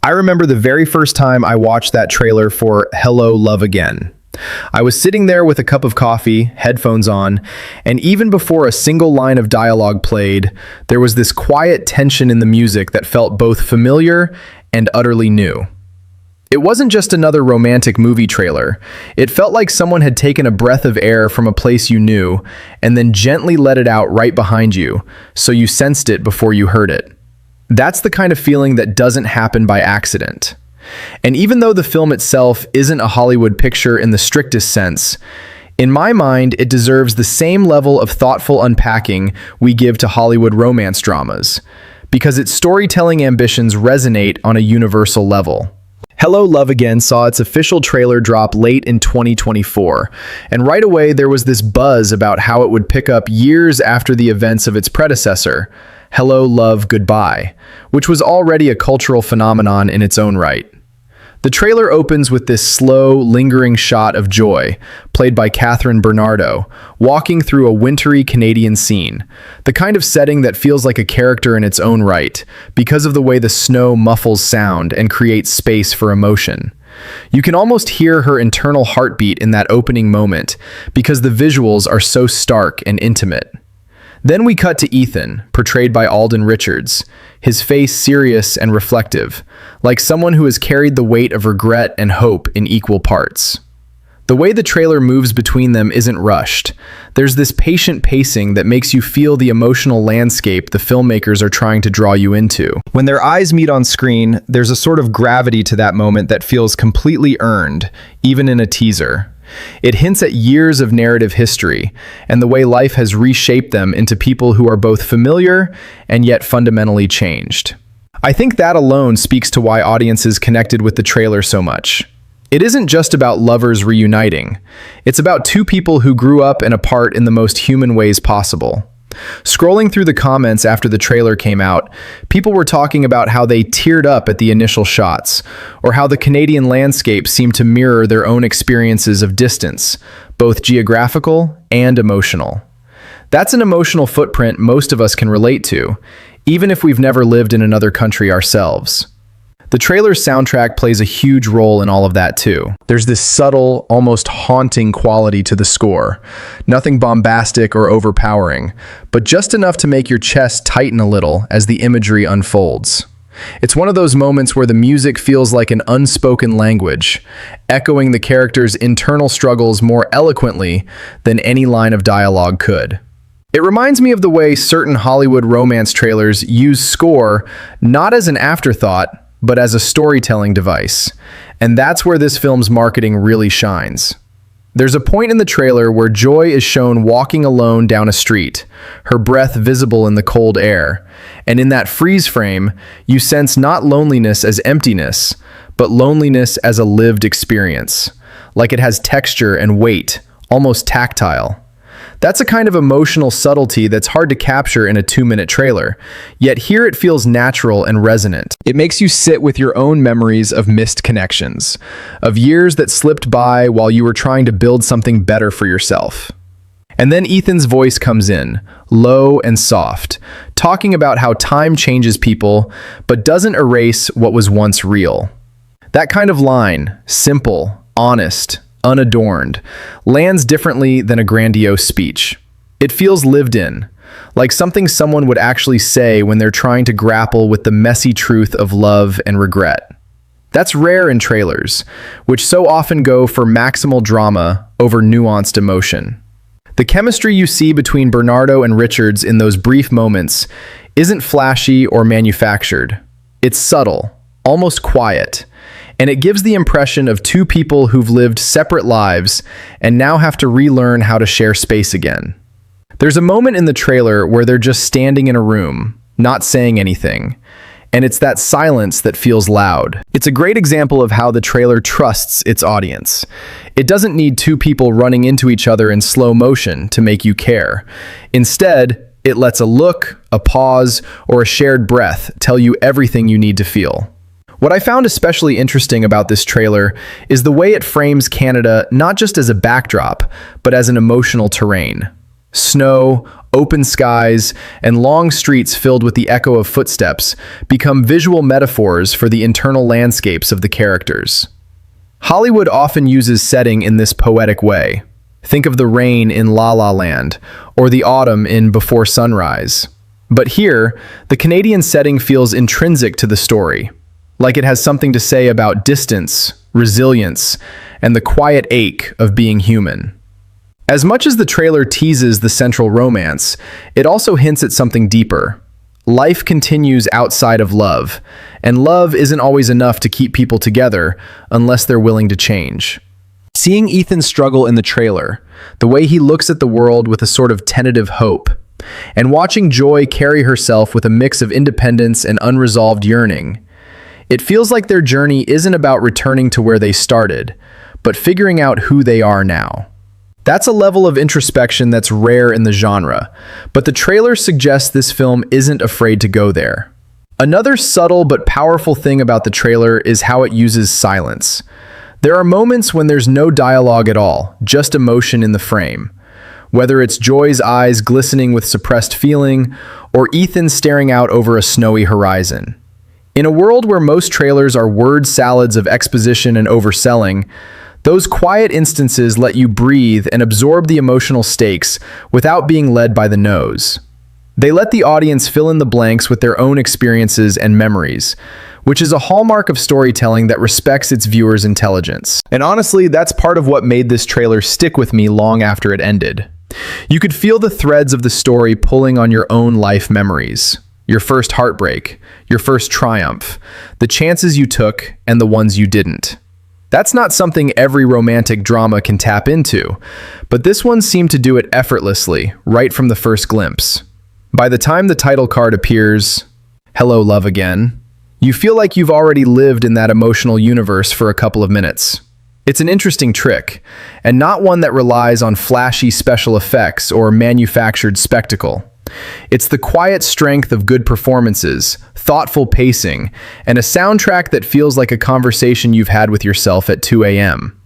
I remember the very first time I watched that trailer for Hello, Love Again. I was sitting there with a cup of coffee, headphones on, and even before a single line of dialogue played, there was this quiet tension in the music that felt both familiar and utterly new. It wasn't just another romantic movie trailer. It felt like someone had taken a breath of air from a place you knew and then gently let it out right behind you, so you sensed it before you heard it. That's the kind of feeling that doesn't happen by accident. And even though the film itself isn't a Hollywood picture in the strictest sense, in my mind, it deserves the same level of thoughtful unpacking we give to Hollywood romance dramas, because its storytelling ambitions resonate on a universal level. Hello, Love Again saw its official trailer drop late in 2024, and right away there was this buzz about how it would pick up years after the events of its predecessor, Hello, Love, Goodbye, which was already a cultural phenomenon in its own right. The trailer opens with this slow, lingering shot of Joy, played by Catherine Bernardo, walking through a wintry Canadian scene, the kind of setting that feels like a character in its own right, because of the way the snow muffles sound and creates space for emotion. You can almost hear her internal heartbeat in that opening moment, because the visuals are so stark and intimate. Then we cut to Ethan, portrayed by Alden Richards, his face serious and reflective, like someone who has carried the weight of regret and hope in equal parts. The way the trailer moves between them isn't rushed. There's this patient pacing that makes you feel the emotional landscape the filmmakers are trying to draw you into. When their eyes meet on screen, there's a sort of gravity to that moment that feels completely earned, even in a teaser. It hints at years of narrative history and the way life has reshaped them into people who are both familiar and yet fundamentally changed. I think that alone speaks to why audiences connected with the trailer so much. It isn't just about lovers reuniting. It's about two people who grew up and apart in the most human ways possible. Scrolling through the comments after the trailer came out, people were talking about how they teared up at the initial shots, or how the Canadian landscape seemed to mirror their own experiences of distance, both geographical and emotional. That's an emotional footprint most of us can relate to, even if we've never lived in another country ourselves. The trailer's soundtrack plays a huge role in all of that too. There's this subtle, almost haunting quality to the score. Nothing bombastic or overpowering, but just enough to make your chest tighten a little as the imagery unfolds. It's one of those moments where the music feels like an unspoken language, echoing the characters' internal struggles more eloquently than any line of dialogue could. It reminds me of the way certain Hollywood romance trailers use score not as an afterthought, but as a storytelling device. And that's where this film's marketing really shines. There's a point in the trailer where Joy is shown walking alone down a street, her breath visible in the cold air. And in that freeze frame, you sense not loneliness as emptiness, but loneliness as a lived experience, like it has texture and weight, almost tactile. That's a kind of emotional subtlety that's hard to capture in a 2-minute trailer, yet here it feels natural and resonant. It makes you sit with your own memories of missed connections, of years that slipped by while you were trying to build something better for yourself. And then Ethan's voice comes in, low and soft, talking about how time changes people, but doesn't erase what was once real. That kind of line, simple, honest, unadorned, lands differently than a grandiose speech. It feels lived in, like something someone would actually say when they're trying to grapple with the messy truth of love and regret. That's rare in trailers, which so often go for maximal drama over nuanced emotion. The chemistry you see between Bernardo and Richards in those brief moments isn't flashy or manufactured. It's subtle, almost quiet, and it gives the impression of two people who've lived separate lives and now have to relearn how to share space again. There's a moment in the trailer where they're just standing in a room, not saying anything, and it's that silence that feels loud. It's a great example of how the trailer trusts its audience. It doesn't need two people running into each other in slow motion to make you care. Instead, it lets a look, a pause, or a shared breath tell you everything you need to feel. What I found especially interesting about this trailer is the way it frames Canada not just as a backdrop, but as an emotional terrain. Snow, open skies, and long streets filled with the echo of footsteps become visual metaphors for the internal landscapes of the characters. Hollywood often uses setting in this poetic way. Think of the rain in La La Land, or the autumn in Before Sunrise. But here, the Canadian setting feels intrinsic to the story, like it has something to say about distance, resilience, and the quiet ache of being human. As much as the trailer teases the central romance, it also hints at something deeper. Life continues outside of love, and love isn't always enough to keep people together unless they're willing to change. Seeing Ethan struggle in the trailer, the way he looks at the world with a sort of tentative hope, and watching Joy carry herself with a mix of independence and unresolved yearning, it feels like their journey isn't about returning to where they started, but figuring out who they are now. That's a level of introspection that's rare in the genre, but the trailer suggests this film isn't afraid to go there. Another subtle but powerful thing about the trailer is how it uses silence. There are moments when there's no dialogue at all, just emotion in the frame. Whether it's Joy's eyes glistening with suppressed feeling, or Ethan staring out over a snowy horizon. In a world where most trailers are word salads of exposition and overselling, those quiet instances let you breathe and absorb the emotional stakes without being led by the nose. They let the audience fill in the blanks with their own experiences and memories, which is a hallmark of storytelling that respects its viewers' intelligence. And honestly, that's part of what made this trailer stick with me long after it ended. You could feel the threads of the story pulling on your own life memories. Your first heartbreak, your first triumph, the chances you took, and the ones you didn't. That's not something every romantic drama can tap into, but this one seemed to do it effortlessly, right from the first glimpse. By the time the title card appears, "Hello, Love Again," you feel like you've already lived in that emotional universe for a couple of minutes. It's an interesting trick, and not one that relies on flashy special effects or manufactured spectacle. It's the quiet strength of good performances, thoughtful pacing, and a soundtrack that feels like a conversation you've had with yourself at 2 a.m.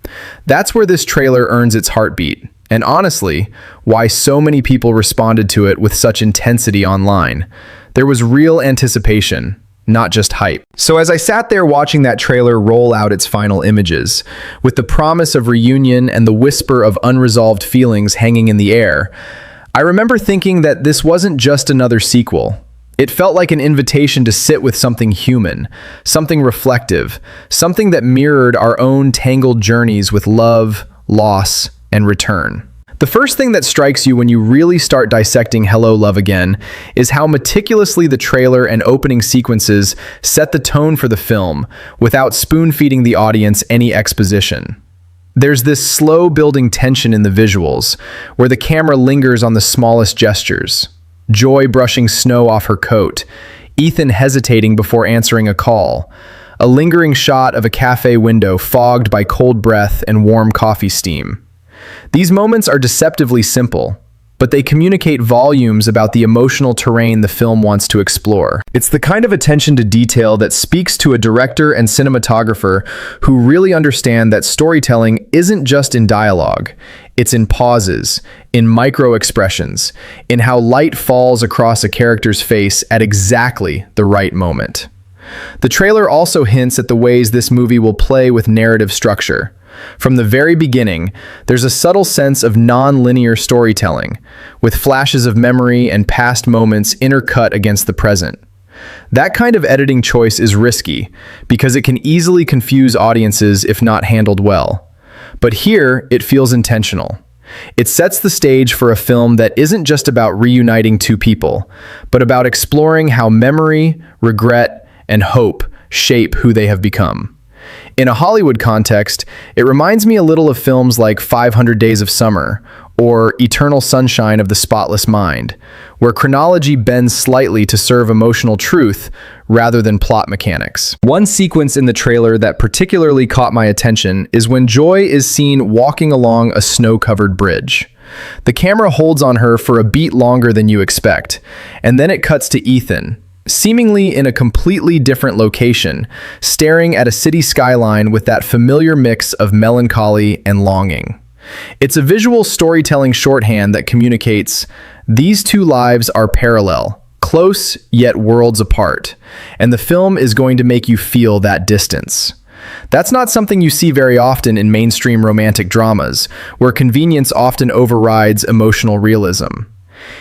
That's where this trailer earns its heartbeat, and honestly, why so many people responded to it with such intensity online. There was real anticipation, not just hype. So as I sat there watching that trailer roll out its final images, with the promise of reunion and the whisper of unresolved feelings hanging in the air, I remember thinking that this wasn't just another sequel. It felt like an invitation to sit with something human, something reflective, something that mirrored our own tangled journeys with love, loss, and return. The first thing that strikes you when you really start dissecting Hello, Love Again is how meticulously the trailer and opening sequences set the tone for the film without spoon-feeding the audience any exposition. There's this slow building tension in the visuals, where the camera lingers on the smallest gestures. Joy brushing snow off her coat, Ethan hesitating before answering a call, a lingering shot of a cafe window fogged by cold breath and warm coffee steam. These moments are deceptively simple, but they communicate volumes about the emotional terrain the film wants to explore. It's the kind of attention to detail that speaks to a director and cinematographer who really understand that storytelling isn't just in dialogue. It's in pauses, in micro-expressions, in how light falls across a character's face at exactly the right moment. The trailer also hints at the ways this movie will play with narrative structure. From the very beginning, there's a subtle sense of non-linear storytelling, with flashes of memory and past moments intercut against the present. That kind of editing choice is risky, because it can easily confuse audiences if not handled well. But here, it feels intentional. It sets the stage for a film that isn't just about reuniting two people, but about exploring how memory, regret, and hope shape who they have become. In a Hollywood context, it reminds me a little of films like 500 Days of Summer or Eternal Sunshine of the Spotless Mind, where chronology bends slightly to serve emotional truth rather than plot mechanics. One sequence in the trailer that particularly caught my attention is when Joy is seen walking along a snow-covered bridge. The camera holds on her for a beat longer than you expect, and then it cuts to Ethan, seemingly in a completely different location, staring at a city skyline with that familiar mix of melancholy and longing. It's a visual storytelling shorthand that communicates, these two lives are parallel, close yet worlds apart, and the film is going to make you feel that distance. That's not something you see very often in mainstream romantic dramas, where convenience often overrides emotional realism.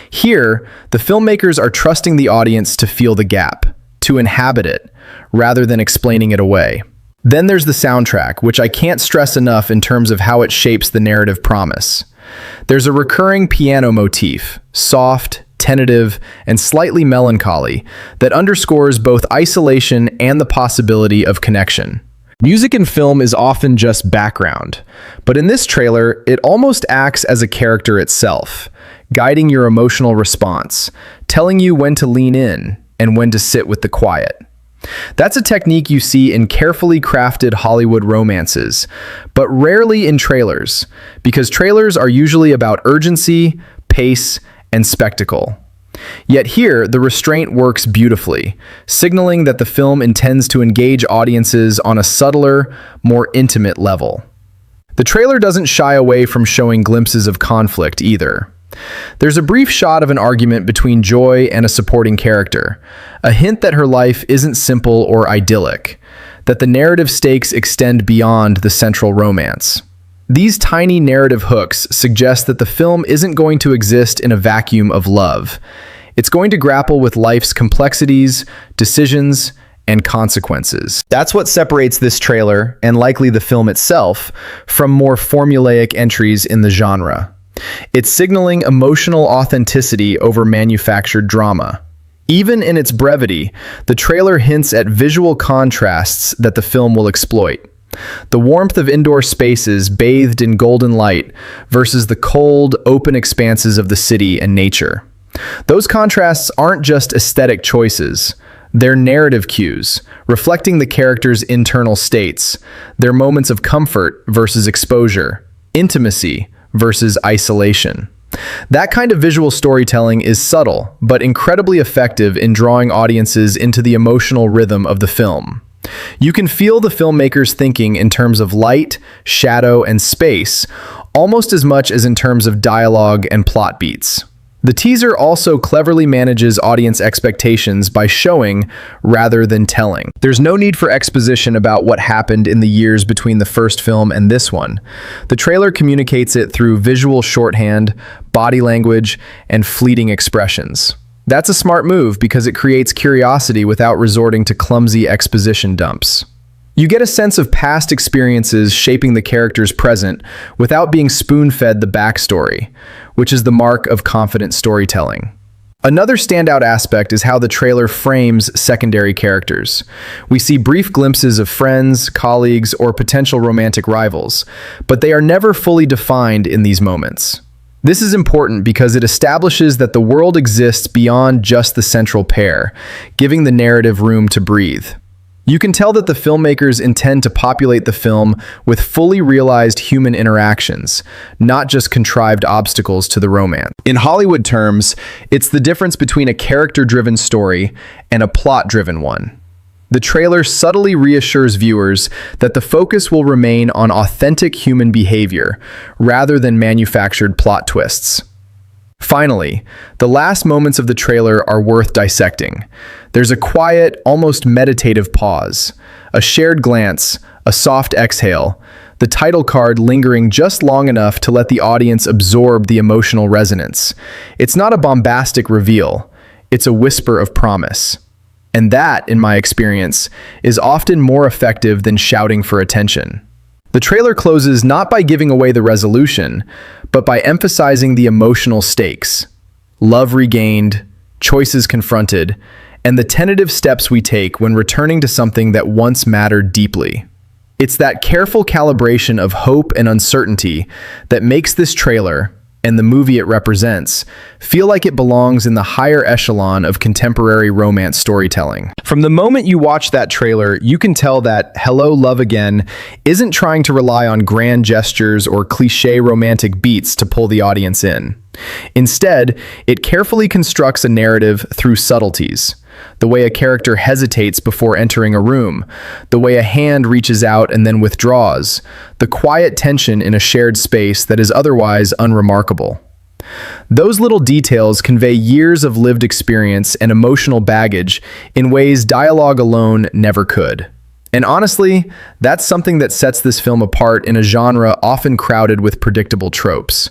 Here, the filmmakers are trusting the audience to feel the gap, to inhabit it, rather than explaining it away. Then there's the soundtrack, which I can't stress enough in terms of how it shapes the narrative promise. There's a recurring piano motif, soft, tentative, and slightly melancholy, that underscores both isolation and the possibility of connection. Music in film is often just background, but in this trailer, it almost acts as a character itself, guiding your emotional response, telling you when to lean in and when to sit with the quiet. That's a technique you see in carefully crafted Hollywood romances, but rarely in trailers, because trailers are usually about urgency, pace, and spectacle. Yet here, the restraint works beautifully, signaling that the film intends to engage audiences on a subtler, more intimate level. The trailer doesn't shy away from showing glimpses of conflict either. There's a brief shot of an argument between Joy and a supporting character, a hint that her life isn't simple or idyllic, that the narrative stakes extend beyond the central romance. These tiny narrative hooks suggest that the film isn't going to exist in a vacuum of love. It's going to grapple with life's complexities, decisions, and consequences. That's what separates this trailer, and likely the film itself, from more formulaic entries in the genre. It's signaling emotional authenticity over manufactured drama. Even in its brevity, the trailer hints at visual contrasts that the film will exploit. The warmth of indoor spaces bathed in golden light versus the cold, open expanses of the city and nature. Those contrasts aren't just aesthetic choices. They're narrative cues, reflecting the characters' internal states, their moments of comfort versus exposure, intimacy versus isolation. That kind of visual storytelling is subtle, but incredibly effective in drawing audiences into the emotional rhythm of the film. You can feel the filmmakers thinking in terms of light, shadow, and space, almost as much as in terms of dialogue and plot beats. The teaser also cleverly manages audience expectations by showing rather than telling. There's no need for exposition about what happened in the years between the first film and this one. The trailer communicates it through visual shorthand, body language, and fleeting expressions. That's a smart move because it creates curiosity without resorting to clumsy exposition dumps. You get a sense of past experiences shaping the character's present without being spoon-fed the backstory, which is the mark of confident storytelling. Another standout aspect is how the trailer frames secondary characters. We see brief glimpses of friends, colleagues, or potential romantic rivals, but they are never fully defined in these moments. This is important because it establishes that the world exists beyond just the central pair, giving the narrative room to breathe. You can tell that the filmmakers intend to populate the film with fully realized human interactions, not just contrived obstacles to the romance. In Hollywood terms, it's the difference between a character-driven story and a plot-driven one. The trailer subtly reassures viewers that the focus will remain on authentic human behavior rather than manufactured plot twists. Finally, the last moments of the trailer are worth dissecting. There's a quiet, almost meditative pause, a shared glance, a soft exhale, the title card lingering just long enough to let the audience absorb the emotional resonance. It's not a bombastic reveal, it's a whisper of promise. And that, in my experience, is often more effective than shouting for attention. The trailer closes not by giving away the resolution, but by emphasizing the emotional stakes, love regained, choices confronted, and the tentative steps we take when returning to something that once mattered deeply. It's that careful calibration of hope and uncertainty that makes this trailer, and the movie it represents, feel like it belongs in the higher echelon of contemporary romance storytelling. From the moment you watch that trailer, you can tell that Hello, Love Again isn't trying to rely on grand gestures or cliché romantic beats to pull the audience in. Instead, it carefully constructs a narrative through subtleties. the way a character hesitates before entering a room, the way a hand reaches out and then withdraws, the quiet tension in a shared space that is otherwise unremarkable. Those little details convey years of lived experience and emotional baggage in ways dialogue alone never could. And honestly, that's something that sets this film apart in a genre often crowded with predictable tropes.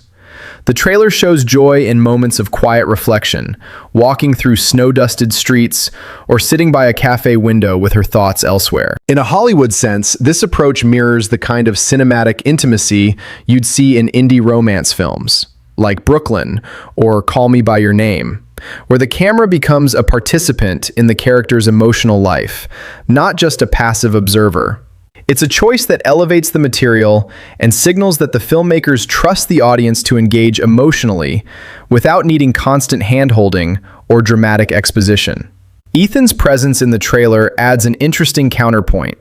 The trailer shows joy in moments of quiet reflection, walking through snow-dusted streets or sitting by a cafe window with her thoughts elsewhere. In a Hollywood sense, this approach mirrors the kind of cinematic intimacy you'd see in indie romance films, like Brooklyn or Call Me by Your Name, where the camera becomes a participant in the character's emotional life, not just a passive observer. It's a choice that elevates the material and signals that the filmmakers trust the audience to engage emotionally without needing constant hand-holding or dramatic exposition. Ethan's presence in the trailer adds an interesting counterpoint.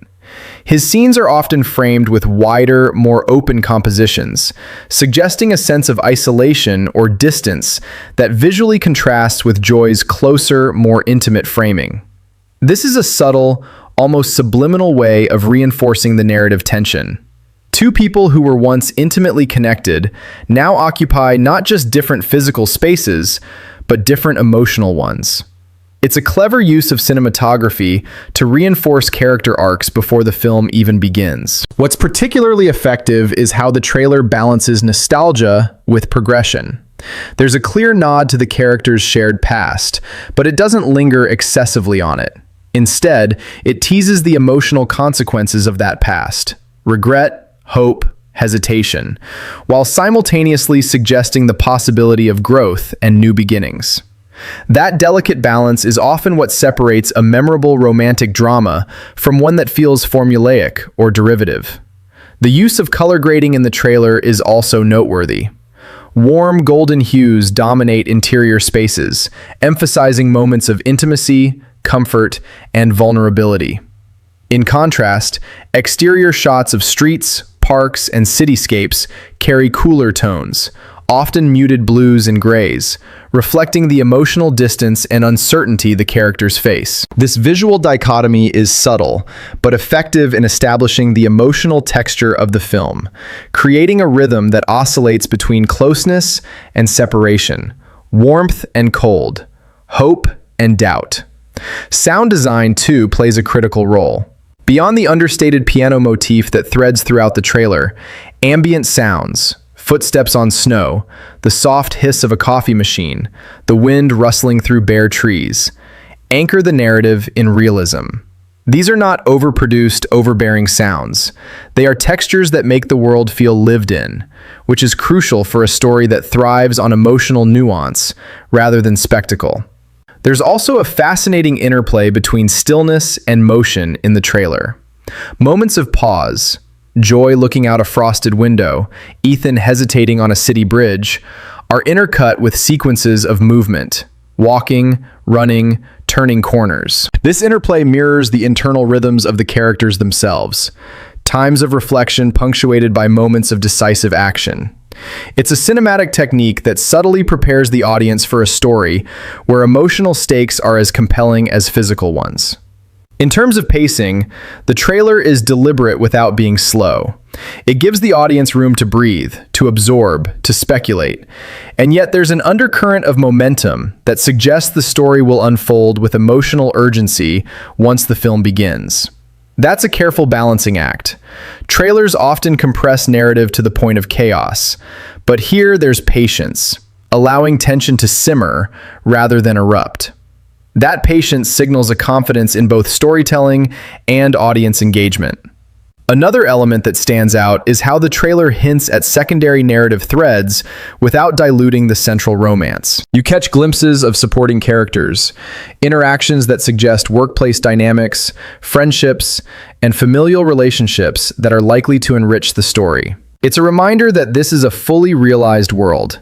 His scenes are often framed with wider, more open compositions, suggesting a sense of isolation or distance that visually contrasts with Joy's closer, more intimate framing. This is a subtle, almost subliminal way of reinforcing the narrative tension. Two people who were once intimately connected now occupy not just different physical spaces, but different emotional ones. It's a clever use of cinematography to reinforce character arcs before the film even begins. What's particularly effective is how the trailer balances nostalgia with progression. There's a clear nod to the character's shared past, but it doesn't linger excessively on it. Instead, it teases the emotional consequences of that past: regret, hope, hesitation, while simultaneously suggesting the possibility of growth and new beginnings. That delicate balance is often what separates a memorable romantic drama from one that feels formulaic or derivative. The use of color grading in the trailer is also noteworthy. Warm golden hues dominate interior spaces, emphasizing moments of intimacy, comfort, and vulnerability. In contrast, exterior shots of streets, parks, and cityscapes carry cooler tones, often muted blues and grays, reflecting the emotional distance and uncertainty the characters face. This visual dichotomy is subtle, but effective in establishing the emotional texture of the film, creating a rhythm that oscillates between closeness and separation, warmth and cold, hope and doubt. Sound design, too, plays a critical role. Beyond the understated piano motif that threads throughout the trailer, ambient sounds, footsteps on snow, the soft hiss of a coffee machine, the wind rustling through bare trees, anchor the narrative in realism. These are not overproduced, overbearing sounds. They are textures that make the world feel lived in, which is crucial for a story that thrives on emotional nuance rather than spectacle. There's also a fascinating interplay between stillness and motion in the trailer. Moments of pause, Joy looking out a frosted window, Ethan hesitating on a city bridge, are intercut with sequences of movement, walking, running, turning corners. This interplay mirrors the internal rhythms of the characters themselves, times of reflection punctuated by moments of decisive action. It's a cinematic technique that subtly prepares the audience for a story where emotional stakes are as compelling as physical ones. In terms of pacing, the trailer is deliberate without being slow. It gives the audience room to breathe, to absorb, to speculate, and yet there's an undercurrent of momentum that suggests the story will unfold with emotional urgency once the film begins. That's a careful balancing act. Trailers often compress narrative to the point of chaos, but here there's patience, allowing tension to simmer rather than erupt. That patience signals a confidence in both storytelling and audience engagement. Another element that stands out is how the trailer hints at secondary narrative threads without diluting the central romance. You catch glimpses of supporting characters, interactions that suggest workplace dynamics, friendships, and familial relationships that are likely to enrich the story. It's a reminder that this is a fully realized world,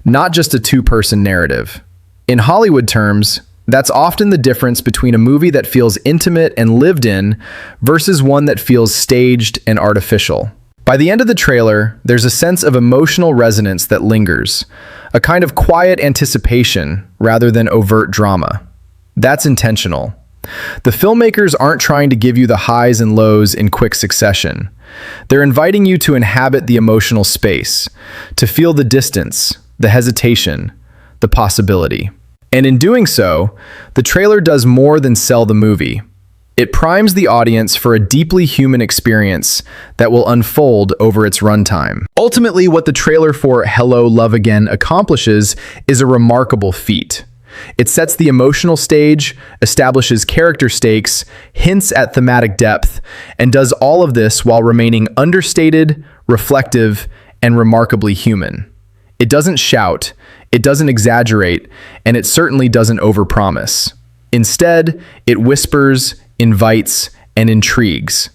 not just a two-person narrative. In Hollywood terms, that's often the difference between a movie that feels intimate and lived in versus one that feels staged and artificial. By the end of the trailer, there's a sense of emotional resonance that lingers, a kind of quiet anticipation rather than overt drama. That's intentional. The filmmakers aren't trying to give you the highs and lows in quick succession. They're inviting you to inhabit the emotional space, to feel the distance, the hesitation, the possibility. And in doing so, the trailer does more than sell the movie. It primes the audience for a deeply human experience that will unfold over its runtime. Ultimately, what the trailer for Hello, Love Again accomplishes is a remarkable feat. It sets the emotional stage, establishes character stakes, hints at thematic depth, and does all of this while remaining understated, reflective, and remarkably human. It doesn't shout, it doesn't exaggerate, and it certainly doesn't overpromise. Instead, it whispers, invites, and intrigues.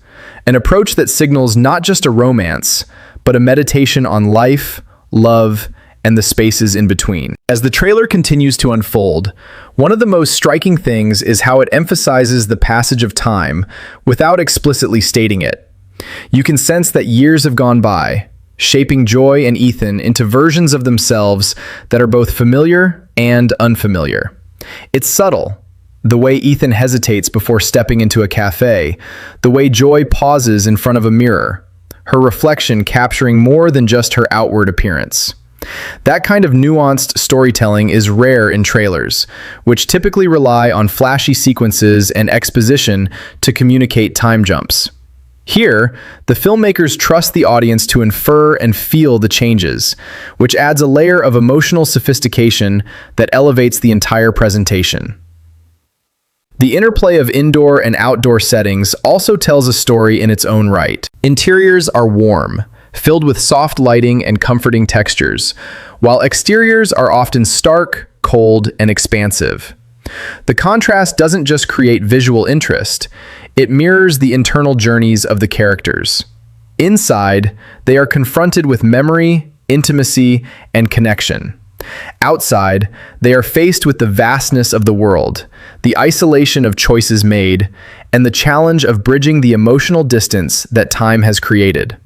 An approach that signals not just a romance, but a meditation on life, love, and the spaces in between. As the trailer continues to unfold, one of the most striking things is how it emphasizes the passage of time without explicitly stating it. You can sense that years have gone by, shaping Joy and Ethan into versions of themselves that are both familiar and unfamiliar. It's subtle. The way Ethan hesitates before stepping into a cafe, the way Joy pauses in front of a mirror, her reflection capturing more than just her outward appearance. That kind of nuanced storytelling is rare in trailers, which typically rely on flashy sequences and exposition to communicate time jumps. Here, the filmmakers trust the audience to infer and feel the changes, which adds a layer of emotional sophistication that elevates the entire presentation. The interplay of indoor and outdoor settings also tells a story in its own right. Interiors are warm, filled with soft lighting and comforting textures, while exteriors are often stark, cold, and expansive. The contrast doesn't just create visual interest, it mirrors the internal journeys of the characters. Inside, they are confronted with memory, intimacy, and connection. Outside, they are faced with the vastness of the world, the isolation of choices made, and the challenge of bridging the emotional distance that time has created.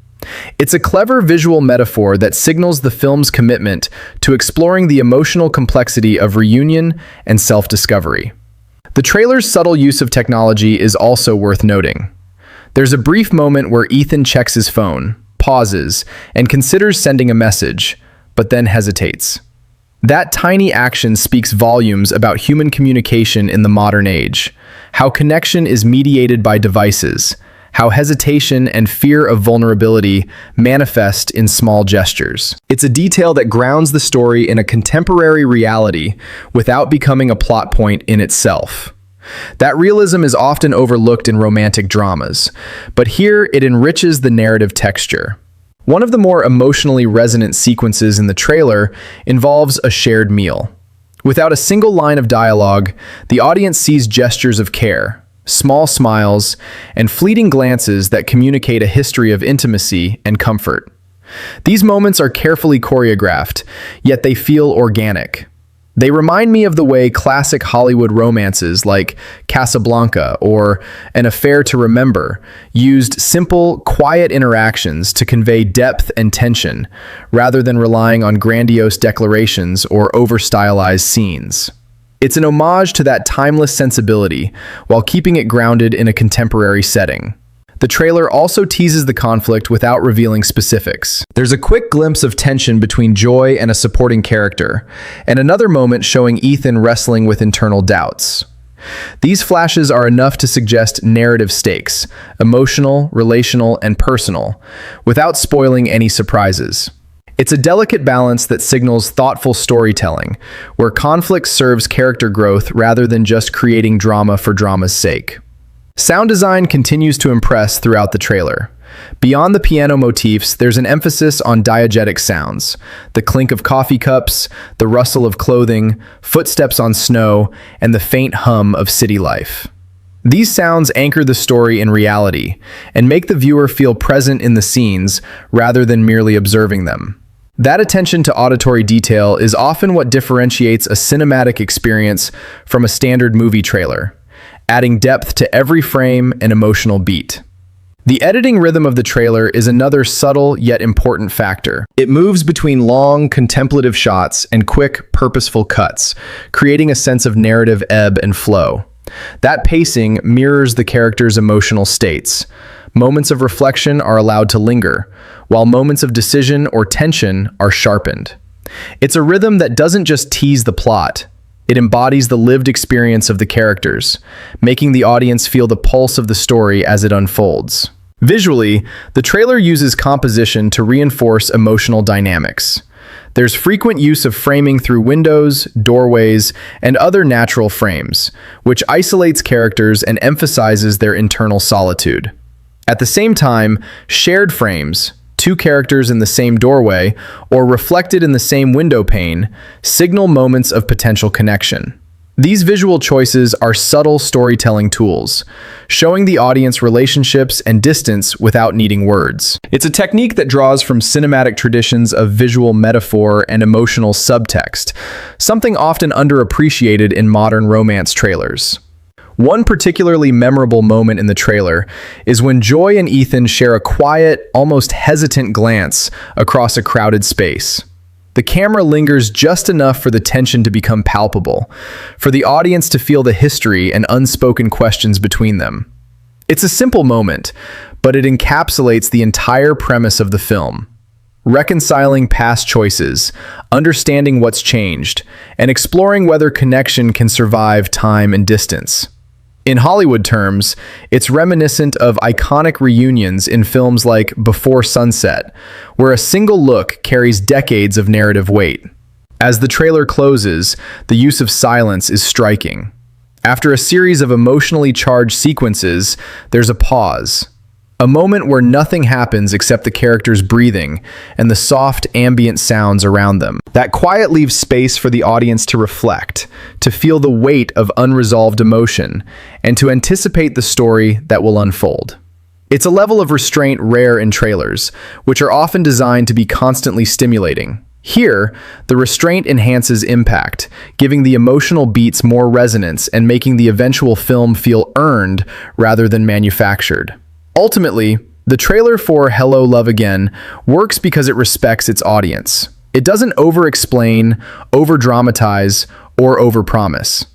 It's a clever visual metaphor that signals the film's commitment to exploring the emotional complexity of reunion and self-discovery. The trailer's subtle use of technology is also worth noting. There's a brief moment where Ethan checks his phone, pauses, and considers sending a message, but then hesitates. That tiny action speaks volumes about human communication in the modern age, how connection is mediated by devices, how hesitation and fear of vulnerability manifest in small gestures. It's a detail that grounds the story in a contemporary reality without becoming a plot point in itself. That realism is often overlooked in romantic dramas, but here it enriches the narrative texture. One of the more emotionally resonant sequences in the trailer involves a shared meal. Without a single line of dialogue, the audience sees gestures of care, small smiles, and fleeting glances that communicate a history of intimacy and comfort. These moments are carefully choreographed, yet they feel organic. They remind me of the way classic Hollywood romances like Casablanca or An Affair to Remember used simple, quiet interactions to convey depth and tension, rather than relying on grandiose declarations or over-stylized scenes. It's an homage to that timeless sensibility, while keeping it grounded in a contemporary setting. The trailer also teases the conflict without revealing specifics. There's a quick glimpse of tension between Joy and a supporting character, and another moment showing Ethan wrestling with internal doubts. These flashes are enough to suggest narrative stakes, emotional, relational, and personal, without spoiling any surprises. It's a delicate balance that signals thoughtful storytelling, where conflict serves character growth rather than just creating drama for drama's sake. Sound design continues to impress throughout the trailer. Beyond the piano motifs, there's an emphasis on diegetic sounds: the clink of coffee cups, the rustle of clothing, footsteps on snow, and the faint hum of city life. These sounds anchor the story in reality and make the viewer feel present in the scenes rather than merely observing them. That attention to auditory detail is often what differentiates a cinematic experience from a standard movie trailer, adding depth to every frame and emotional beat. The editing rhythm of the trailer is another subtle yet important factor. It moves between long, contemplative shots and quick, purposeful cuts, creating a sense of narrative ebb and flow. That pacing mirrors the character's emotional states. Moments of reflection are allowed to linger, while moments of decision or tension are sharpened. It's a rhythm that doesn't just tease the plot. It embodies the lived experience of the characters, making the audience feel the pulse of the story as it unfolds. Visually, the trailer uses composition to reinforce emotional dynamics. There's frequent use of framing through windows, doorways, and other natural frames, which isolates characters and emphasizes their internal solitude. At the same time, shared frames, two characters in the same doorway, or reflected in the same window pane, signal moments of potential connection. These visual choices are subtle storytelling tools, showing the audience relationships and distance without needing words. It's a technique that draws from cinematic traditions of visual metaphor and emotional subtext, something often underappreciated in modern romance trailers. One particularly memorable moment in the trailer is when Joy and Ethan share a quiet, almost hesitant glance across a crowded space. The camera lingers just enough for the tension to become palpable, for the audience to feel the history and unspoken questions between them. It's a simple moment, but it encapsulates the entire premise of the film. Reconciling past choices, understanding what's changed, and exploring whether connection can survive time and distance. In Hollywood terms, it's reminiscent of iconic reunions in films like Before Sunset, where a single look carries decades of narrative weight. As the trailer closes, the use of silence is striking. After a series of emotionally charged sequences, there's a pause. A moment where nothing happens except the characters breathing and the soft ambient sounds around them. That quiet leaves space for the audience to reflect, to feel the weight of unresolved emotion, and to anticipate the story that will unfold. It's a level of restraint rare in trailers, which are often designed to be constantly stimulating. Here, the restraint enhances impact, giving the emotional beats more resonance and making the eventual film feel earned rather than manufactured. Ultimately, the trailer for Hello, Love Again works because it respects its audience. It doesn't over-explain, over-dramatize, or over-promise.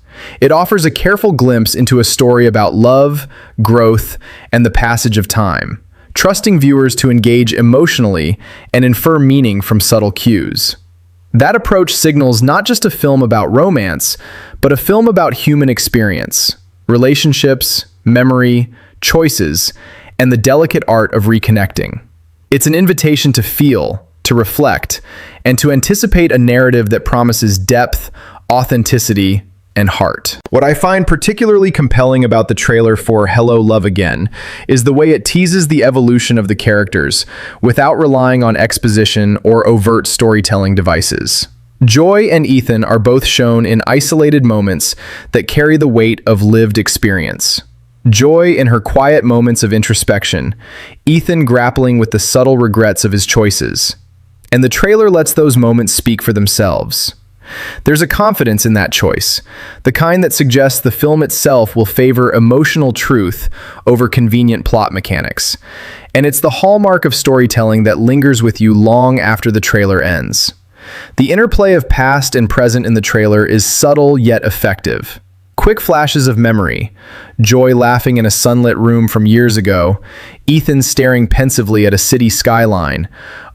It offers a careful glimpse into a story about love, growth, and the passage of time, trusting viewers to engage emotionally and infer meaning from subtle cues. That approach signals not just a film about romance, but a film about human experience, relationships, memory, choices, and the delicate art of reconnecting. It's an invitation to feel, to reflect, and to anticipate a narrative that promises depth, authenticity, and heart. What I find particularly compelling about the trailer for Hello, Love Again is the way it teases the evolution of the characters without relying on exposition or overt storytelling devices. Joy and Ethan are both shown in isolated moments that carry the weight of lived experience. Joy in her quiet moments of introspection, Ethan grappling with the subtle regrets of his choices. And the trailer lets those moments speak for themselves. There's a confidence in that choice, the kind that suggests the film itself will favor emotional truth over convenient plot mechanics. And it's the hallmark of storytelling that lingers with you long after the trailer ends. The interplay of past and present in the trailer is subtle yet effective. Quick flashes of memory, Joy laughing in a sunlit room from years ago, Ethan staring pensively at a city skyline,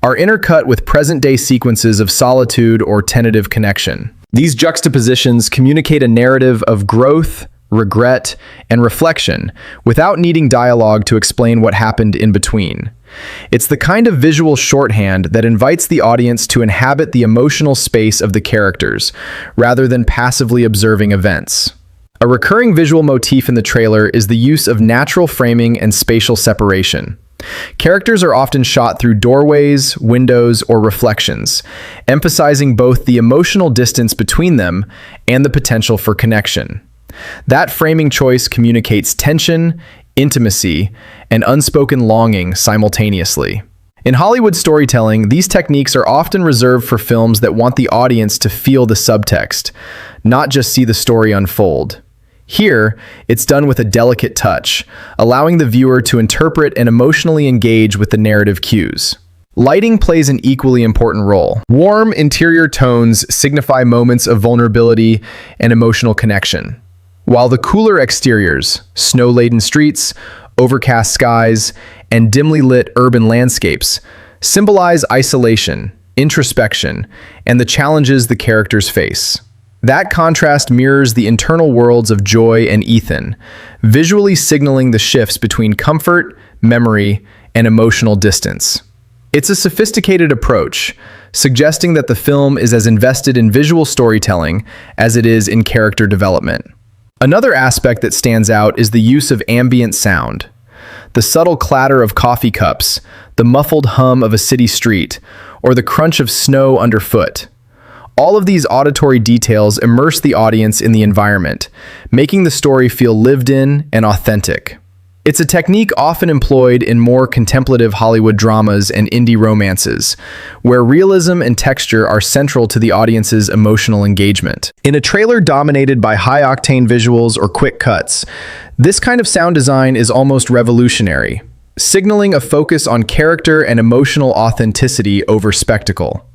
are intercut with present-day sequences of solitude or tentative connection. These juxtapositions communicate a narrative of growth, regret, and reflection without needing dialogue to explain what happened in between. It's the kind of visual shorthand that invites the audience to inhabit the emotional space of the characters, rather than passively observing events. A recurring visual motif in the trailer is the use of natural framing and spatial separation. Characters are often shot through doorways, windows, or reflections, emphasizing both the emotional distance between them and the potential for connection. That framing choice communicates tension, intimacy, and unspoken longing simultaneously. In Hollywood storytelling, these techniques are often reserved for films that want the audience to feel the subtext, not just see the story unfold. Here, it's done with a delicate touch, allowing the viewer to interpret and emotionally engage with the narrative cues. Lighting plays an equally important role. Warm interior tones signify moments of vulnerability and emotional connection, while the cooler exteriors, snow-laden streets, overcast skies, and dimly lit urban landscapes symbolize isolation, introspection, and the challenges the characters face. That contrast mirrors the internal worlds of Joy and Ethan, visually signaling the shifts between comfort, memory, and emotional distance. It's a sophisticated approach, suggesting that the film is as invested in visual storytelling as it is in character development. Another aspect that stands out is the use of ambient sound. The subtle clatter of coffee cups, the muffled hum of a city street, or the crunch of snow underfoot. All of these auditory details immerse the audience in the environment, making the story feel lived in and authentic. It's a technique often employed in more contemplative Hollywood dramas and indie romances, where realism and texture are central to the audience's emotional engagement. In a trailer dominated by high-octane visuals or quick cuts, this kind of sound design is almost revolutionary, signaling a focus on character and emotional authenticity over spectacle.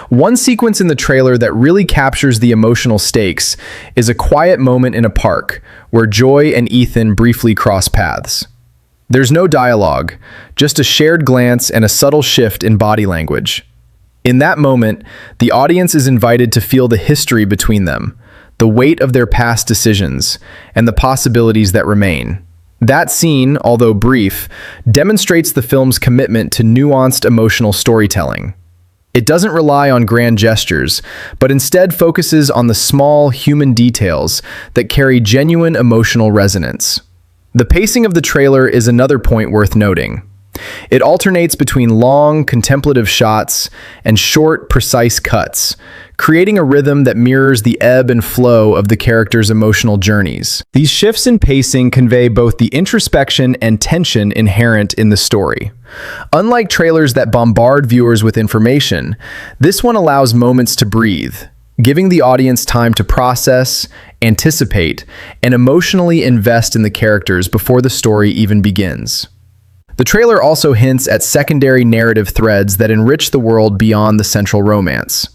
One sequence in the trailer that really captures the emotional stakes is a quiet moment in a park where Joy and Ethan briefly cross paths. There's no dialogue, just a shared glance and a subtle shift in body language. In that moment, the audience is invited to feel the history between them, the weight of their past decisions, and the possibilities that remain. That scene, although brief, demonstrates the film's commitment to nuanced emotional storytelling. It doesn't rely on grand gestures, but instead focuses on the small human details that carry genuine emotional resonance. The pacing of the trailer is another point worth noting. It alternates between long, contemplative shots and short, precise cuts, creating a rhythm that mirrors the ebb and flow of the characters' emotional journeys. These shifts in pacing convey both the introspection and tension inherent in the story. Unlike trailers that bombard viewers with information, this one allows moments to breathe, giving the audience time to process, anticipate, and emotionally invest in the characters before the story even begins. The trailer also hints at secondary narrative threads that enrich the world beyond the central romance.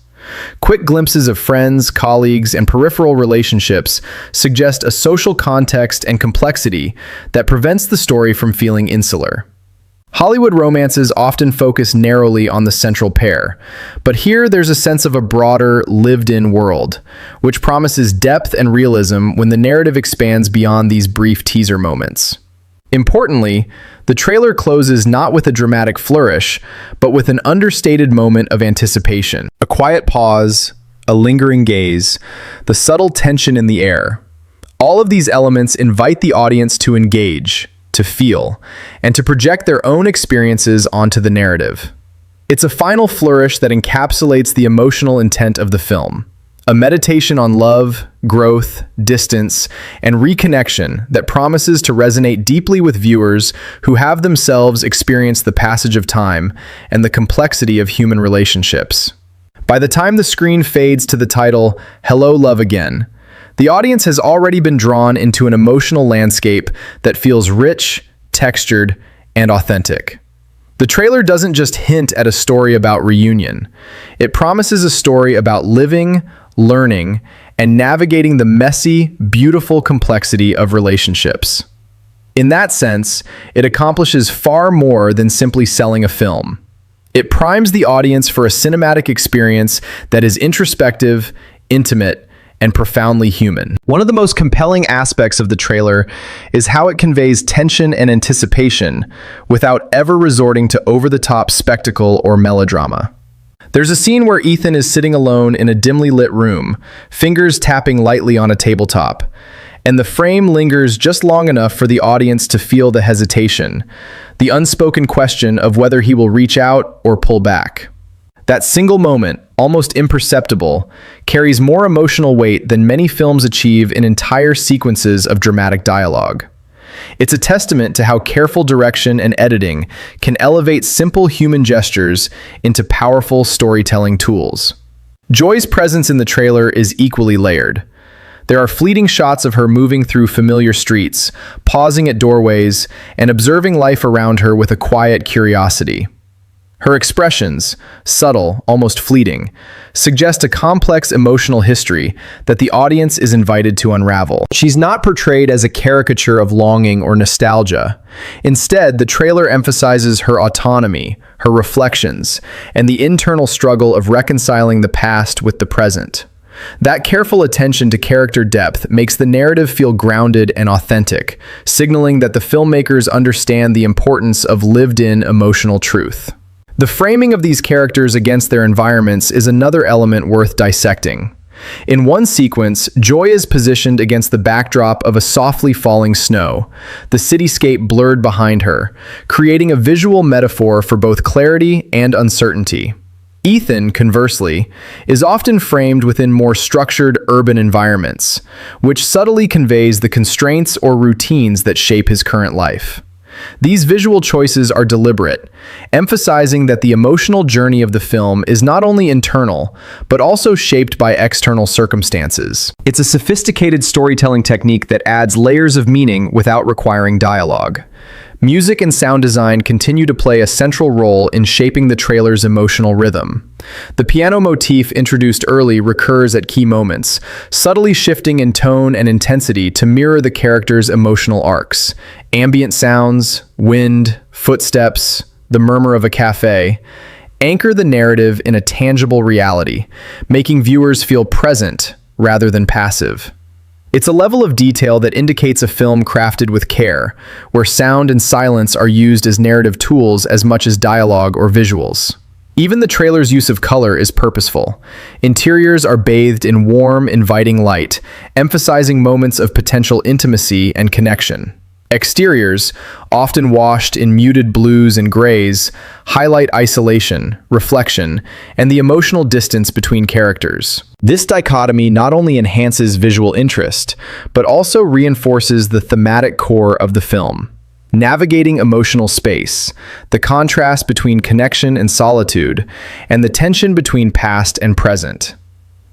Quick glimpses of friends, colleagues, and peripheral relationships suggest a social context and complexity that prevents the story from feeling insular. Hollywood romances often focus narrowly on the central pair, but here there's a sense of a broader, lived-in world, which promises depth and realism when the narrative expands beyond these brief teaser moments. Importantly, the trailer closes not with a dramatic flourish, but with an understated moment of anticipation. A quiet pause, a lingering gaze, the subtle tension in the air. All of these elements invite the audience to engage, to feel, and to project their own experiences onto the narrative. It's a final flourish that encapsulates the emotional intent of the film. A meditation on love, growth, distance, and reconnection that promises to resonate deeply with viewers who have themselves experienced the passage of time and the complexity of human relationships. By the time the screen fades to the title, "Hello, Love Again," the audience has already been drawn into an emotional landscape that feels rich, textured, and authentic. The trailer doesn't just hint at a story about reunion. It promises a story about living, learning, and navigating the messy, beautiful complexity of relationships. In that sense, it accomplishes far more than simply selling a film. It primes the audience for a cinematic experience that is introspective, intimate, and profoundly human. One of the most compelling aspects of the trailer is how it conveys tension and anticipation without ever resorting to over-the-top spectacle or melodrama. There's a scene where Ethan is sitting alone in a dimly lit room, fingers tapping lightly on a tabletop, and the frame lingers just long enough for the audience to feel the hesitation, the unspoken question of whether he will reach out or pull back. That single moment, almost imperceptible, carries more emotional weight than many films achieve in entire sequences of dramatic dialogue. It's a testament to how careful direction and editing can elevate simple human gestures into powerful storytelling tools. Joy's presence in the trailer is equally layered. There are fleeting shots of her moving through familiar streets, pausing at doorways, and observing life around her with a quiet curiosity. Her expressions, subtle, almost fleeting, suggest a complex emotional history that the audience is invited to unravel. She's not portrayed as a caricature of longing or nostalgia. Instead, the trailer emphasizes her autonomy, her reflections, and the internal struggle of reconciling the past with the present. That careful attention to character depth makes the narrative feel grounded and authentic, signaling that the filmmakers understand the importance of lived-in emotional truth. The framing of these characters against their environments is another element worth dissecting. In one sequence, Joy is positioned against the backdrop of a softly falling snow, the cityscape blurred behind her, creating a visual metaphor for both clarity and uncertainty. Ethan, conversely, is often framed within more structured urban environments, which subtly conveys the constraints or routines that shape his current life. These visual choices are deliberate, emphasizing that the emotional journey of the film is not only internal, but also shaped by external circumstances. It's a sophisticated storytelling technique that adds layers of meaning without requiring dialogue. Music and sound design continue to play a central role in shaping the trailer's emotional rhythm. The piano motif introduced early recurs at key moments, subtly shifting in tone and intensity to mirror the character's emotional arcs. Ambient sounds, wind, footsteps, the murmur of a cafe anchor the narrative in a tangible reality, making viewers feel present rather than passive. It's a level of detail that indicates a film crafted with care, where sound and silence are used as narrative tools as much as dialogue or visuals. Even the trailer's use of color is purposeful. Interiors are bathed in warm, inviting light, emphasizing moments of potential intimacy and connection. Exteriors, often washed in muted blues and grays, highlight isolation, reflection, and the emotional distance between characters. This dichotomy not only enhances visual interest, but also reinforces the thematic core of the film. Navigating emotional space, the contrast between connection and solitude, and the tension between past and present.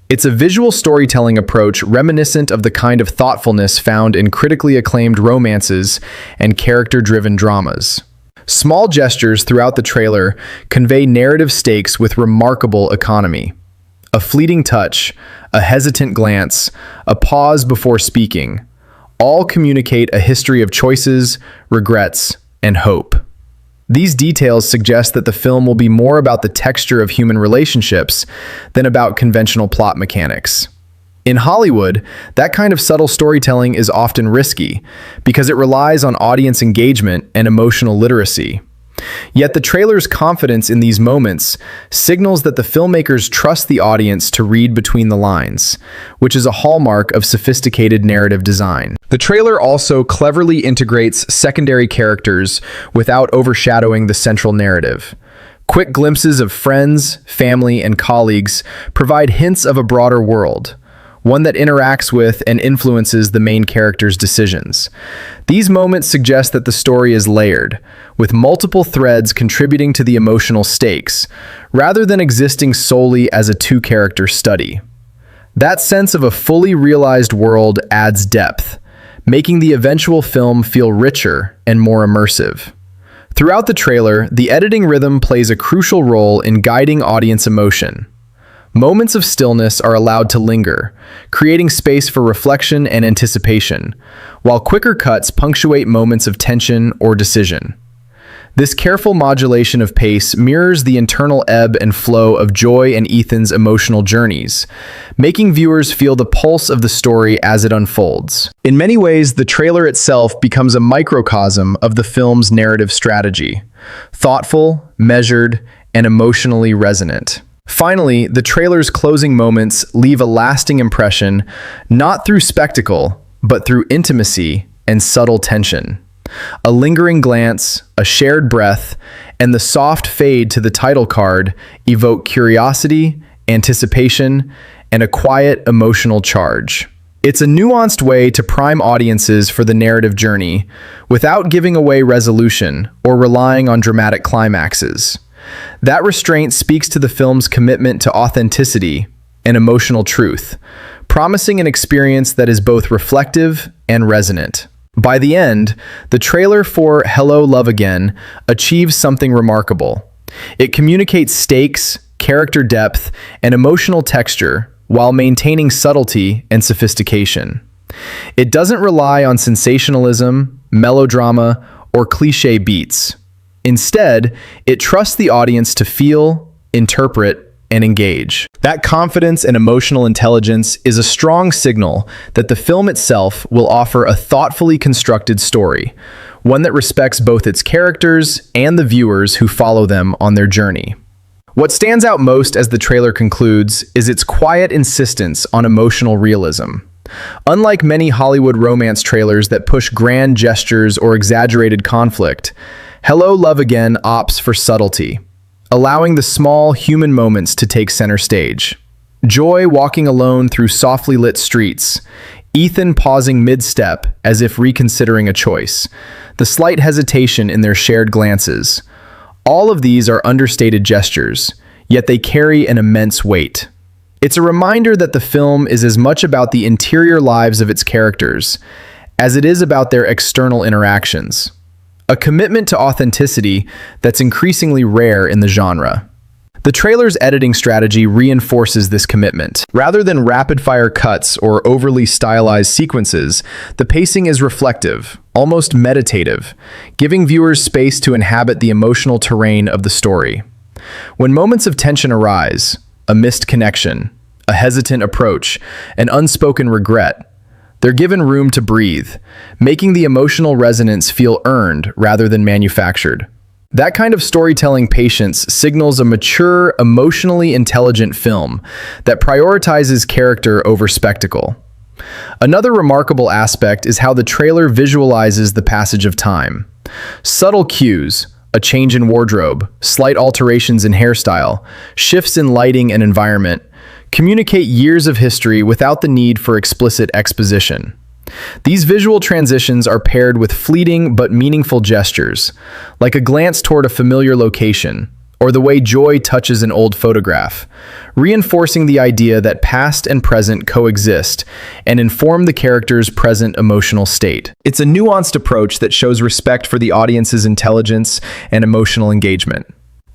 It's a visual storytelling approach reminiscent of the kind of thoughtfulness found in critically acclaimed romances and character-driven dramas. Small gestures throughout the trailer convey narrative stakes with remarkable economy. A fleeting touch, a hesitant glance, a pause before speaking, all communicate a history of choices, regrets, and hope. These details suggest that the film will be more about the texture of human relationships than about conventional plot mechanics. In Hollywood, that kind of subtle storytelling is often risky because it relies on audience engagement and emotional literacy. Yet the trailer's confidence in these moments signals that the filmmakers trust the audience to read between the lines, which is a hallmark of sophisticated narrative design. The trailer also cleverly integrates secondary characters without overshadowing the central narrative. Quick glimpses of friends, family, and colleagues provide hints of a broader world, one that interacts with and influences the main character's decisions. These moments suggest that the story is layered, with multiple threads contributing to the emotional stakes, rather than existing solely as a two-character study. That sense of a fully realized world adds depth, making the eventual film feel richer and more immersive. Throughout the trailer, the editing rhythm plays a crucial role in guiding audience emotion. Moments of stillness are allowed to linger, creating space for reflection and anticipation, while quicker cuts punctuate moments of tension or decision. This careful modulation of pace mirrors the internal ebb and flow of Joy and Ethan's emotional journeys, making viewers feel the pulse of the story as it unfolds. In many ways, the trailer itself becomes a microcosm of the film's narrative strategy, thoughtful, measured, and emotionally resonant. Finally, the trailer's closing moments leave a lasting impression, not through spectacle, but through intimacy and subtle tension. A lingering glance, a shared breath, and the soft fade to the title card evoke curiosity, anticipation, and a quiet emotional charge. It's a nuanced way to prime audiences for the narrative journey, without giving away resolution or relying on dramatic climaxes. That restraint speaks to the film's commitment to authenticity and emotional truth, promising an experience that is both reflective and resonant. By the end, the trailer for Hello, Love Again achieves something remarkable. It communicates stakes, character depth, and emotional texture while maintaining subtlety and sophistication. It doesn't rely on sensationalism, melodrama, or cliché beats. Instead, it trusts the audience to feel, interpret, and engage. That confidence and emotional intelligence is a strong signal that the film itself will offer a thoughtfully constructed story, one that respects both its characters and the viewers who follow them on their journey. What stands out most as the trailer concludes is its quiet insistence on emotional realism. Unlike many Hollywood romance trailers that push grand gestures or exaggerated conflict, Hello, Love Again opts for subtlety, allowing the small human moments to take center stage. Joy walking alone through softly lit streets, Ethan pausing mid-step as if reconsidering a choice, the slight hesitation in their shared glances. All of these are understated gestures, yet they carry an immense weight. It's a reminder that the film is as much about the interior lives of its characters as it is about their external interactions. A commitment to authenticity that's increasingly rare in the genre. The trailer's editing strategy reinforces this commitment. Rather than rapid-fire cuts or overly stylized sequences, the pacing is reflective, almost meditative, giving viewers space to inhabit the emotional terrain of the story. When moments of tension arise, a missed connection, a hesitant approach, an unspoken regret, they're given room to breathe, making the emotional resonance feel earned rather than manufactured. That kind of storytelling patience signals a mature, emotionally intelligent film that prioritizes character over spectacle. Another remarkable aspect is how the trailer visualizes the passage of time. Subtle cues, a change in wardrobe, slight alterations in hairstyle, shifts in lighting and environment, communicate years of history without the need for explicit exposition. These visual transitions are paired with fleeting but meaningful gestures, like a glance toward a familiar location, or the way joy touches an old photograph, reinforcing the idea that past and present coexist and inform the character's present emotional state. It's a nuanced approach that shows respect for the audience's intelligence and emotional engagement.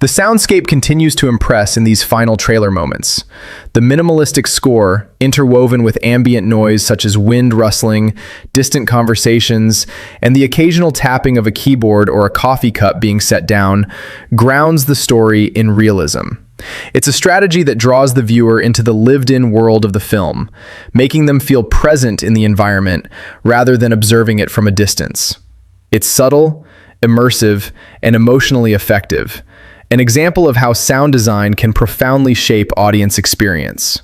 The soundscape continues to impress in these final trailer moments. The minimalistic score, interwoven with ambient noise such as wind rustling, distant conversations, and the occasional tapping of a keyboard or a coffee cup being set down, grounds the story in realism. It's a strategy that draws the viewer into the lived-in world of the film, making them feel present in the environment rather than observing it from a distance. It's subtle, immersive, and emotionally effective. An example of how sound design can profoundly shape audience experience.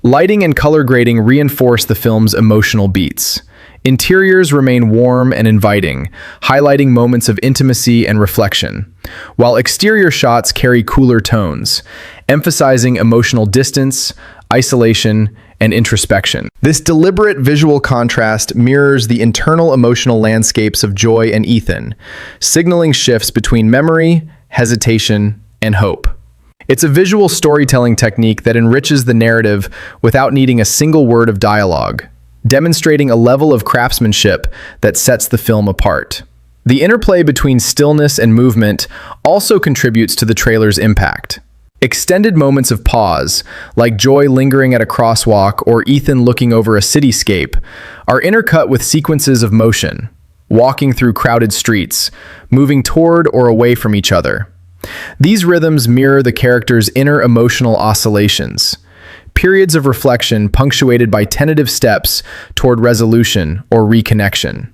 Lighting and color grading reinforce the film's emotional beats. Interiors remain warm and inviting, highlighting moments of intimacy and reflection, while exterior shots carry cooler tones, emphasizing emotional distance, isolation, and introspection. This deliberate visual contrast mirrors the internal emotional landscapes of Joy and Ethan, signaling shifts between memory, hesitation, and hope. It's a visual storytelling technique that enriches the narrative without needing a single word of dialogue, demonstrating a level of craftsmanship that sets the film apart. The interplay between stillness and movement also contributes to the trailer's impact. Extended moments of pause, like Joy lingering at a crosswalk or Ethan looking over a cityscape, are intercut with sequences of motion, walking through crowded streets, moving toward or away from each other. These rhythms mirror the character's inner emotional oscillations, periods of reflection punctuated by tentative steps toward resolution or reconnection.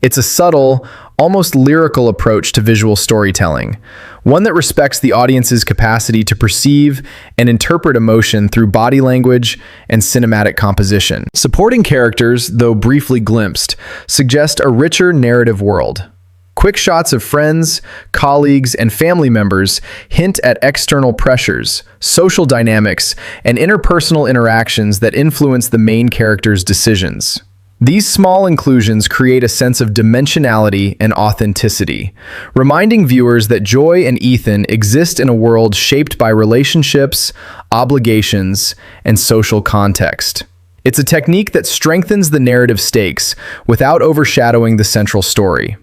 It's a subtle, almost lyrical approach to visual storytelling, one that respects the audience's capacity to perceive and interpret emotion through body language and cinematic composition. Supporting characters, though briefly glimpsed, suggest a richer narrative world. Quick shots of friends, colleagues, and family members hint at external pressures, social dynamics, and interpersonal interactions that influence the main character's decisions. These small inclusions create a sense of dimensionality and authenticity, reminding viewers that Joy and Ethan exist in a world shaped by relationships, obligations, and social context. It's a technique that strengthens the narrative stakes without overshadowing the central story.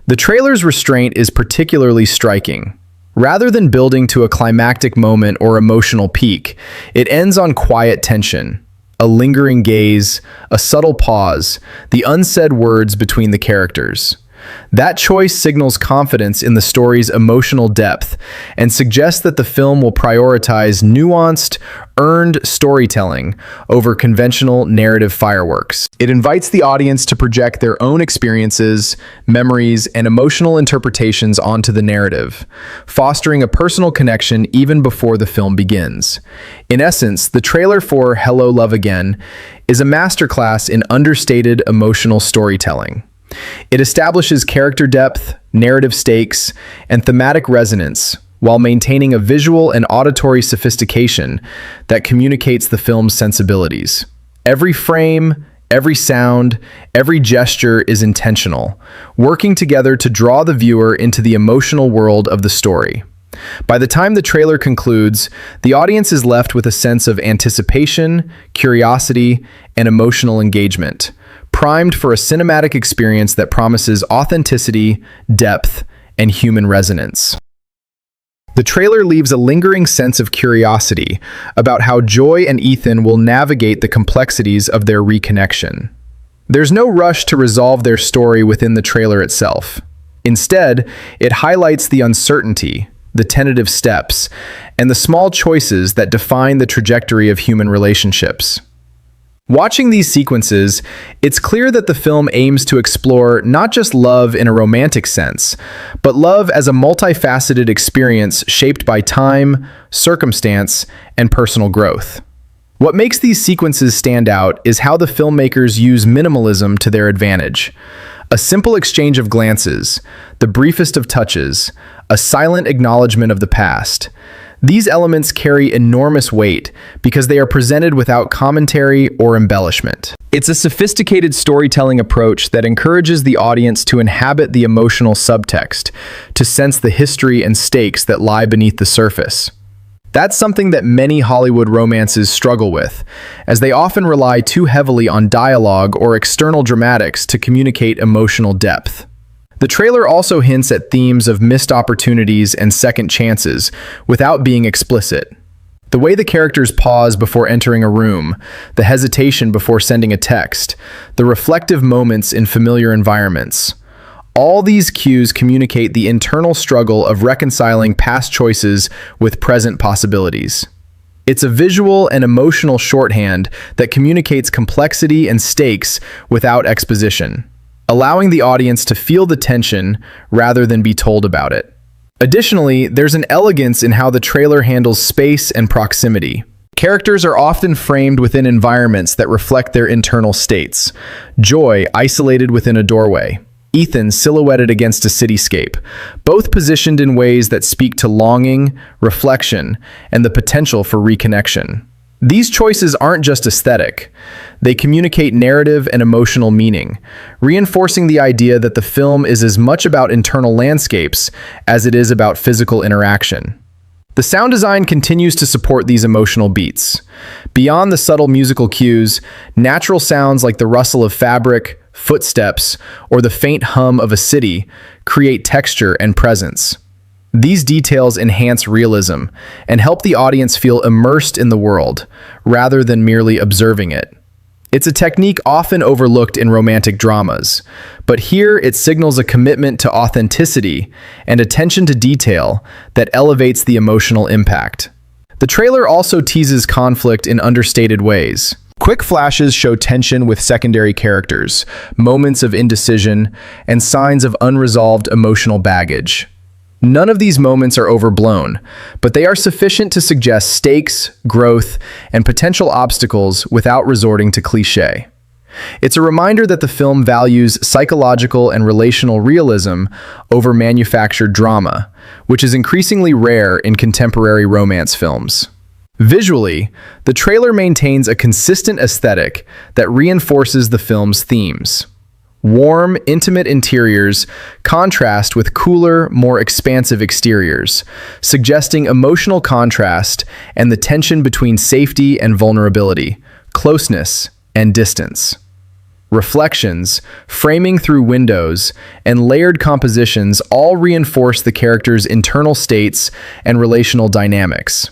The trailer's restraint is particularly striking. Rather than building to a climactic moment or emotional peak, it ends on quiet tension, a lingering gaze, a subtle pause, the unsaid words between the characters. That choice signals confidence in the story's emotional depth and suggests that the film will prioritize nuanced, earned storytelling over conventional narrative fireworks. It invites the audience to project their own experiences, memories, and emotional interpretations onto the narrative, fostering a personal connection even before the film begins. In essence, the trailer for Hello, Love Again is a masterclass in understated emotional storytelling. It establishes character depth, narrative stakes, and thematic resonance while maintaining a visual and auditory sophistication that communicates the film's sensibilities. Every frame, every sound, every gesture is intentional, working together to draw the viewer into the emotional world of the story. By the time the trailer concludes, the audience is left with a sense of anticipation, curiosity, and emotional engagement, primed for a cinematic experience that promises authenticity, depth, and human resonance. The trailer leaves a lingering sense of curiosity about how Joy and Ethan will navigate the complexities of their reconnection. There's no rush to resolve their story within the trailer itself. Instead, it highlights the uncertainty, the tentative steps, and the small choices that define the trajectory of human relationships. Watching these sequences, it's clear that the film aims to explore not just love in a romantic sense, but love as a multifaceted experience shaped by time, circumstance, and personal growth. What makes these sequences stand out is how the filmmakers use minimalism to their advantage. A simple exchange of glances, the briefest of touches, a silent acknowledgement of the past. These elements carry enormous weight because they are presented without commentary or embellishment. It's a sophisticated storytelling approach that encourages the audience to inhabit the emotional subtext, to sense the history and stakes that lie beneath the surface. That's something that many Hollywood romances struggle with, as they often rely too heavily on dialogue or external dramatics to communicate emotional depth. The trailer also hints at themes of missed opportunities and second chances without being explicit. The way the characters pause before entering a room, the hesitation before sending a text, the reflective moments in familiar environments. All these cues communicate the internal struggle of reconciling past choices with present possibilities. It's a visual and emotional shorthand that communicates complexity and stakes without exposition, allowing the audience to feel the tension rather than be told about it. Additionally, there's an elegance in how the trailer handles space and proximity. Characters are often framed within environments that reflect their internal states. Joy isolated within a doorway, Ethan silhouetted against a cityscape, both positioned in ways that speak to longing, reflection, and the potential for reconnection. These choices aren't just aesthetic. They communicate narrative and emotional meaning, reinforcing the idea that the film is as much about internal landscapes as it is about physical interaction. The sound design continues to support these emotional beats. Beyond the subtle musical cues, natural sounds like the rustle of fabric, footsteps, or the faint hum of a city create texture and presence. These details enhance realism and help the audience feel immersed in the world, rather than merely observing it. It's a technique often overlooked in romantic dramas, but here it signals a commitment to authenticity and attention to detail that elevates the emotional impact. The trailer also teases conflict in understated ways. Quick flashes show tension with secondary characters, moments of indecision, and signs of unresolved emotional baggage. None of these moments are overblown, but they are sufficient to suggest stakes, growth, and potential obstacles without resorting to cliché. It's a reminder that the film values psychological and relational realism over manufactured drama, which is increasingly rare in contemporary romance films. Visually, the trailer maintains a consistent aesthetic that reinforces the film's themes. Warm, intimate interiors contrast with cooler, more expansive exteriors, suggesting emotional contrast and the tension between safety and vulnerability, closeness and distance. Reflections, framing through windows, and layered compositions all reinforce the character's internal states and relational dynamics.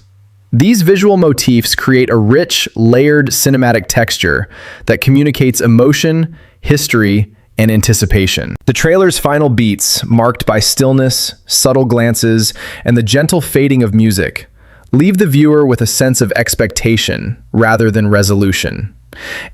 These visual motifs create a rich, layered cinematic texture that communicates emotion, history, and anticipation. The trailer's final beats, marked by stillness, subtle glances, and the gentle fading of music, leave the viewer with a sense of expectation rather than resolution.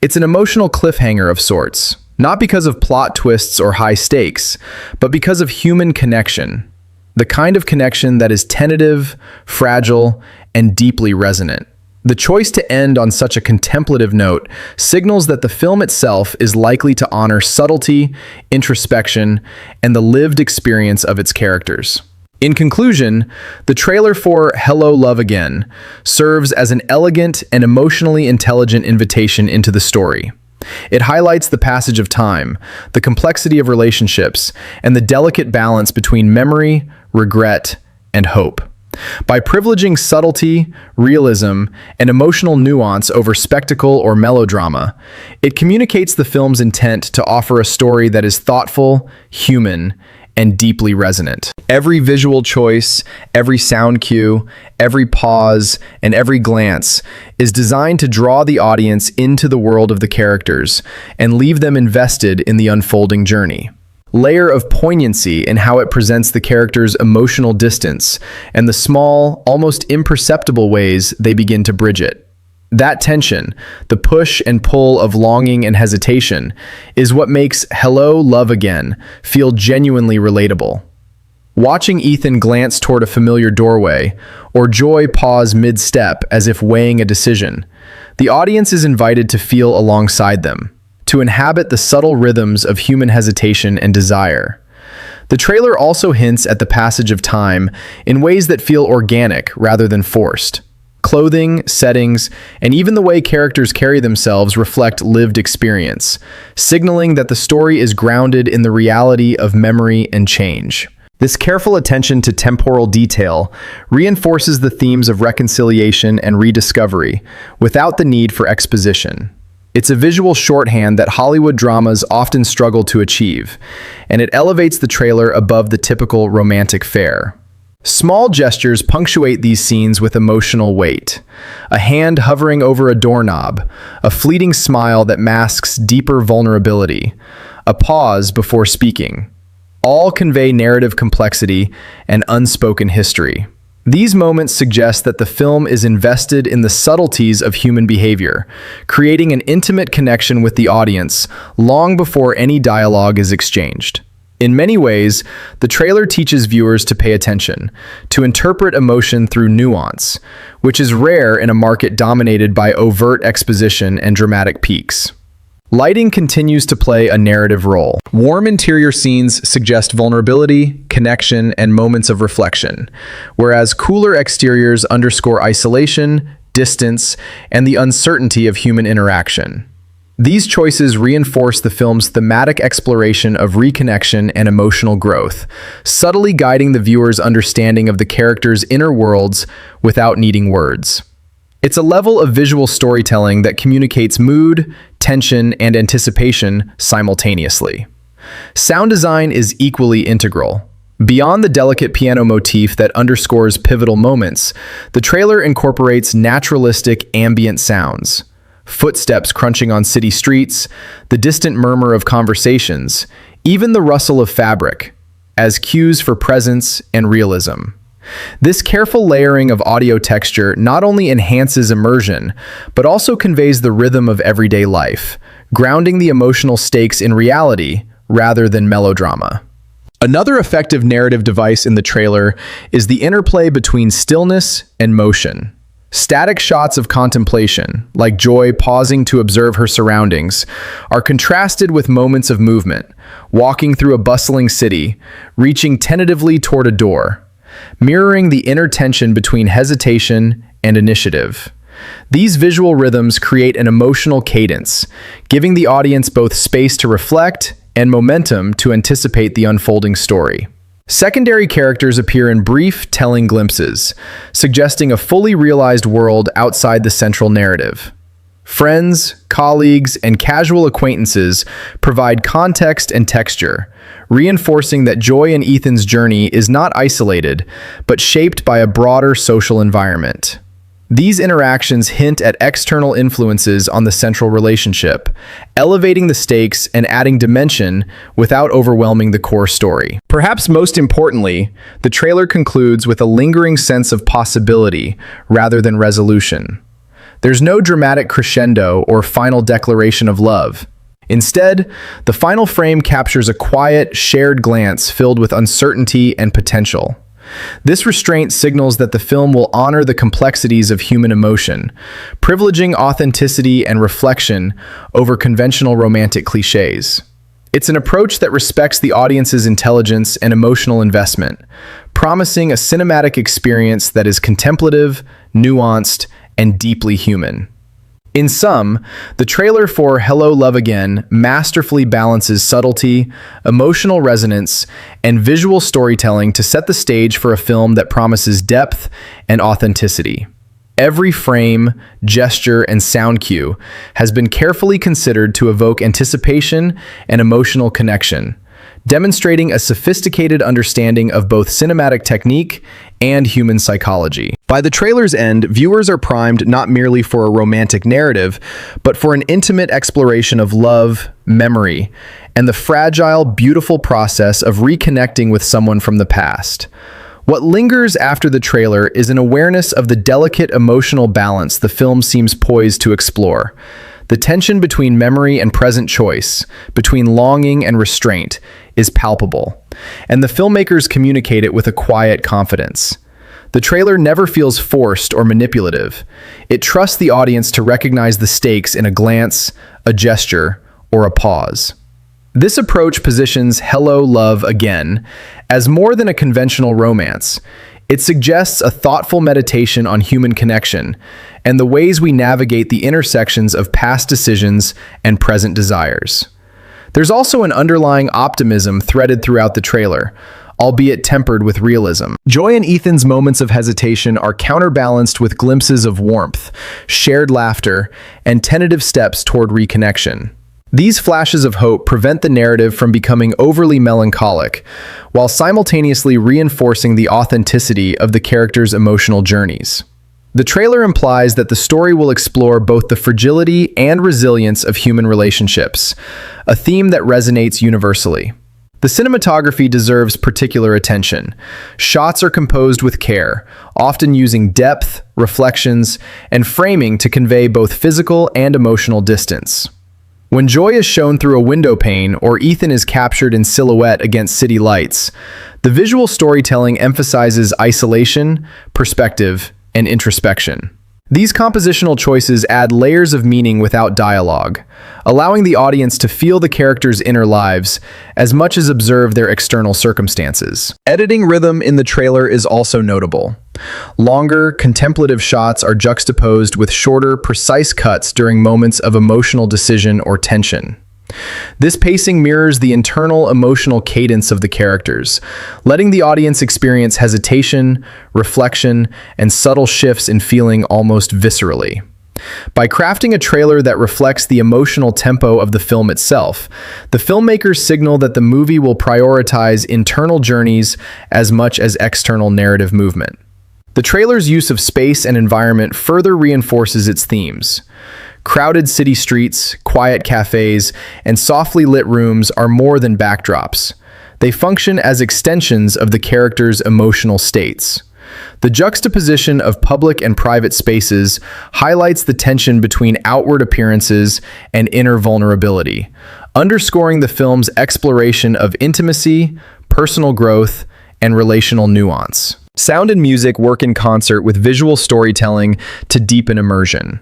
It's an emotional cliffhanger of sorts, not because of plot twists or high stakes, but because of human connection, the kind of connection that is tentative, fragile, and deeply resonant. The choice to end on such a contemplative note signals that the film itself is likely to honor subtlety, introspection, and the lived experience of its characters. In conclusion, the trailer for Hello, Love Again serves as an elegant and emotionally intelligent invitation into the story. It highlights the passage of time, the complexity of relationships, and the delicate balance between memory, regret, and hope. By privileging subtlety, realism, and emotional nuance over spectacle or melodrama, it communicates the film's intent to offer a story that is thoughtful, human, and deeply resonant. Every visual choice, every sound cue, every pause, and every glance is designed to draw the audience into the world of the characters and leave them invested in the unfolding journey. Layer of poignancy in how it presents the character's emotional distance and the small, almost imperceptible ways they begin to bridge it. That tension, the push and pull of longing and hesitation, is what makes Hello, Love Again feel genuinely relatable. Watching Ethan glance toward a familiar doorway, or Joy pause mid-step as if weighing a decision, the audience is invited to feel alongside them, to inhabit the subtle rhythms of human hesitation and desire. The trailer also hints at the passage of time in ways that feel organic rather than forced. Clothing, settings, and even the way characters carry themselves reflect lived experience, signaling that the story is grounded in the reality of memory and change. This careful attention to temporal detail reinforces the themes of reconciliation and rediscovery without the need for exposition. It's a visual shorthand that Hollywood dramas often struggle to achieve, and it elevates the trailer above the typical romantic fare. Small gestures punctuate these scenes with emotional weight. A hand hovering over a doorknob, a fleeting smile that masks deeper vulnerability, a pause before speaking. All convey narrative complexity and unspoken history. These moments suggest that the film is invested in the subtleties of human behavior, creating an intimate connection with the audience long before any dialogue is exchanged. In many ways, the trailer teaches viewers to pay attention, to interpret emotion through nuance, which is rare in a market dominated by overt exposition and dramatic peaks. Lighting continues to play a narrative role. Warm interior scenes suggest vulnerability, connection, and moments of reflection, whereas cooler exteriors underscore isolation, distance, and the uncertainty of human interaction. These choices reinforce the film's thematic exploration of reconnection and emotional growth, subtly guiding the viewer's understanding of the characters' inner worlds without needing words. It's a level of visual storytelling that communicates mood, tension, and anticipation simultaneously. Sound design is equally integral. Beyond the delicate piano motif that underscores pivotal moments, the trailer incorporates naturalistic ambient sounds. Footsteps crunching on city streets, the distant murmur of conversations, even the rustle of fabric, as cues for presence and realism. This careful layering of audio texture not only enhances immersion, but also conveys the rhythm of everyday life, grounding the emotional stakes in reality rather than melodrama. Another effective narrative device in the trailer is the interplay between stillness and motion. Static shots of contemplation, like Joy pausing to observe her surroundings, are contrasted with moments of movement, walking through a bustling city, reaching tentatively toward a door, mirroring the inner tension between hesitation and initiative. These visual rhythms create an emotional cadence, giving the audience both space to reflect and momentum to anticipate the unfolding story. Secondary characters appear in brief, telling glimpses, suggesting a fully realized world outside the central narrative. Friends, colleagues, and casual acquaintances provide context and texture, reinforcing that Joy and Ethan's journey is not isolated, but shaped by a broader social environment. These interactions hint at external influences on the central relationship, elevating the stakes and adding dimension without overwhelming the core story. Perhaps most importantly, the trailer concludes with a lingering sense of possibility rather than resolution. There's no dramatic crescendo or final declaration of love. Instead, the final frame captures a quiet, shared glance filled with uncertainty and potential. This restraint signals that the film will honor the complexities of human emotion, privileging authenticity and reflection over conventional romantic cliches. It's an approach that respects the audience's intelligence and emotional investment, promising a cinematic experience that is contemplative, nuanced, and deeply human. In sum, the trailer for Hello, Love Again masterfully balances subtlety, emotional resonance, and visual storytelling to set the stage for a film that promises depth and authenticity. Every frame, gesture, and sound cue has been carefully considered to evoke anticipation and emotional connection, demonstrating a sophisticated understanding of both cinematic technique and human psychology. By the trailer's end, viewers are primed not merely for a romantic narrative, but for an intimate exploration of love, memory, and the fragile, beautiful process of reconnecting with someone from the past. What lingers after the trailer is an awareness of the delicate emotional balance the film seems poised to explore. The tension between memory and present choice, between longing and restraint, is palpable, and the filmmakers communicate it with a quiet confidence. The trailer never feels forced or manipulative. It trusts the audience to recognize the stakes in a glance, a gesture, or a pause. This approach positions Hello, Love Again as more than a conventional romance. It suggests a thoughtful meditation on human connection and the ways we navigate the intersections of past decisions and present desires. There's also an underlying optimism threaded throughout the trailer, albeit tempered with realism. Joy and Ethan's moments of hesitation are counterbalanced with glimpses of warmth, shared laughter, and tentative steps toward reconnection. These flashes of hope prevent the narrative from becoming overly melancholic, while simultaneously reinforcing the authenticity of the characters' emotional journeys. The trailer implies that the story will explore both the fragility and resilience of human relationships, a theme that resonates universally. The cinematography deserves particular attention. Shots are composed with care, often using depth, reflections, and framing to convey both physical and emotional distance. When Joy is shown through a window pane or Ethan is captured in silhouette against city lights, the visual storytelling emphasizes isolation, perspective, and introspection. These compositional choices add layers of meaning without dialogue, allowing the audience to feel the characters' inner lives as much as observe their external circumstances. Editing rhythm in the trailer is also notable. Longer, contemplative shots are juxtaposed with shorter, precise cuts during moments of emotional decision or tension. This pacing mirrors the internal emotional cadence of the characters, letting the audience experience hesitation, reflection, and subtle shifts in feeling almost viscerally. By crafting a trailer that reflects the emotional tempo of the film itself, the filmmakers signal that the movie will prioritize internal journeys as much as external narrative movement. The trailer's use of space and environment further reinforces its themes. Crowded city streets, quiet cafes, and softly lit rooms are more than backdrops. They function as extensions of the characters' emotional states. The juxtaposition of public and private spaces highlights the tension between outward appearances and inner vulnerability, underscoring the film's exploration of intimacy, personal growth, and relational nuance. Sound and music work in concert with visual storytelling to deepen immersion.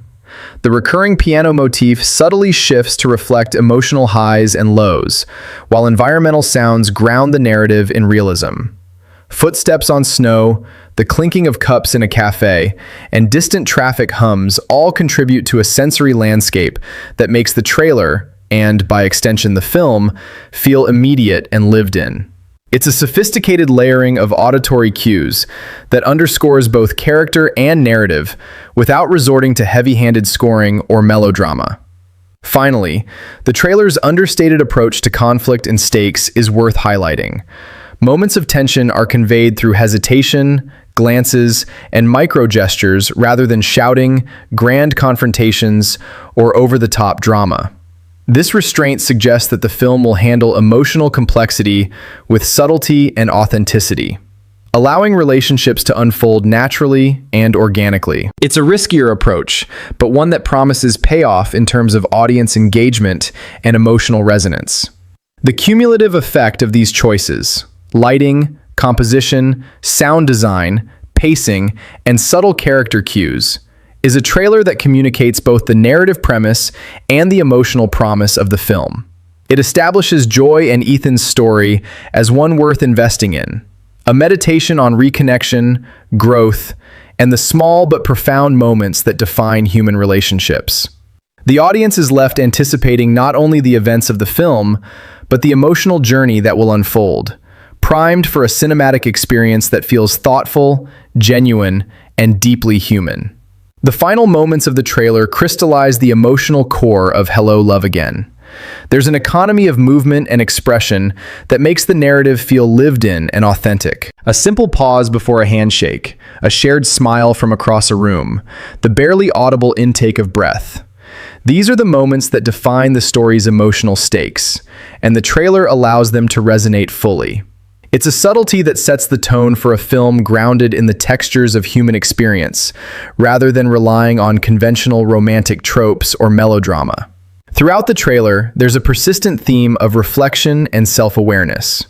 The recurring piano motif subtly shifts to reflect emotional highs and lows, while environmental sounds ground the narrative in realism. Footsteps on snow, the clinking of cups in a cafe, and distant traffic hums all contribute to a sensory landscape that makes the trailer, and by extension the film, feel immediate and lived in. It's a sophisticated layering of auditory cues that underscores both character and narrative without resorting to heavy-handed scoring or melodrama. Finally, the trailer's understated approach to conflict and stakes is worth highlighting. Moments of tension are conveyed through hesitation, glances, and micro-gestures rather than shouting, grand confrontations, or over-the-top drama. This restraint suggests that the film will handle emotional complexity with subtlety and authenticity, allowing relationships to unfold naturally and organically. It's a riskier approach, but one that promises payoff in terms of audience engagement and emotional resonance. The cumulative effect of these choices, lighting, composition, sound design, pacing, and subtle character cues, is a trailer that communicates both the narrative premise and the emotional promise of the film. It establishes Joy and Ethan's story as one worth investing in, a meditation on reconnection, growth, and the small but profound moments that define human relationships. The audience is left anticipating not only the events of the film, but the emotional journey that will unfold, primed for a cinematic experience that feels thoughtful, genuine, and deeply human. The final moments of the trailer crystallize the emotional core of Hello, Love Again. There's an economy of movement and expression that makes the narrative feel lived in and authentic. A simple pause before a handshake, a shared smile from across a room, the barely audible intake of breath. These are the moments that define the story's emotional stakes, and the trailer allows them to resonate fully. It's a subtlety that sets the tone for a film grounded in the textures of human experience, rather than relying on conventional romantic tropes or melodrama. Throughout the trailer, there's a persistent theme of reflection and self-awareness.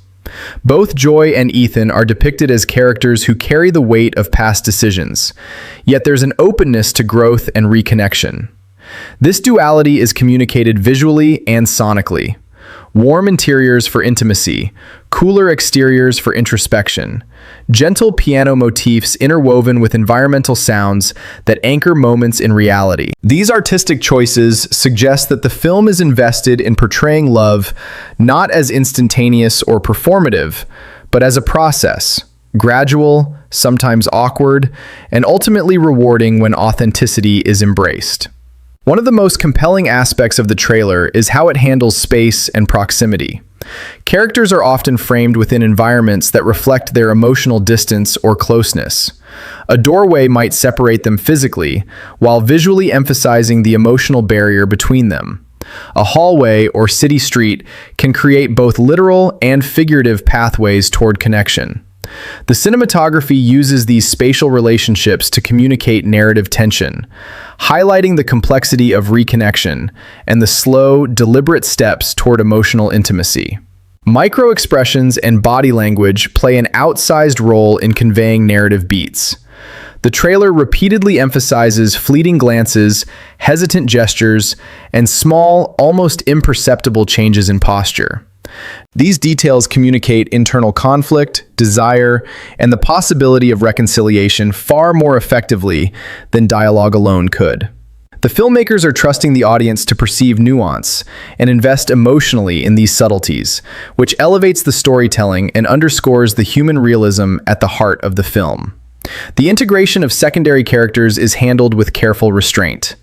Both Joy and Ethan are depicted as characters who carry the weight of past decisions, yet there's an openness to growth and reconnection. This duality is communicated visually and sonically. Warm interiors for intimacy, cooler exteriors for introspection, gentle piano motifs interwoven with environmental sounds that anchor moments in reality. These artistic choices suggest that the film is invested in portraying love not as instantaneous or performative, but as a process, gradual, sometimes awkward, and ultimately rewarding when authenticity is embraced. One of the most compelling aspects of the trailer is how it handles space and proximity. Characters are often framed within environments that reflect their emotional distance or closeness. A doorway might separate them physically, while visually emphasizing the emotional barrier between them. A hallway or city street can create both literal and figurative pathways toward connection. The cinematography uses these spatial relationships to communicate narrative tension, highlighting the complexity of reconnection and the slow, deliberate steps toward emotional intimacy. Micro-expressions and body language play an outsized role in conveying narrative beats. The trailer repeatedly emphasizes fleeting glances, hesitant gestures, and small, almost imperceptible changes in posture. These details communicate internal conflict, desire, and the possibility of reconciliation far more effectively than dialogue alone could. The filmmakers are trusting the audience to perceive nuance and invest emotionally in these subtleties, which elevates the storytelling and underscores the human realism at the heart of the film. The integration of secondary characters is handled with careful restraint.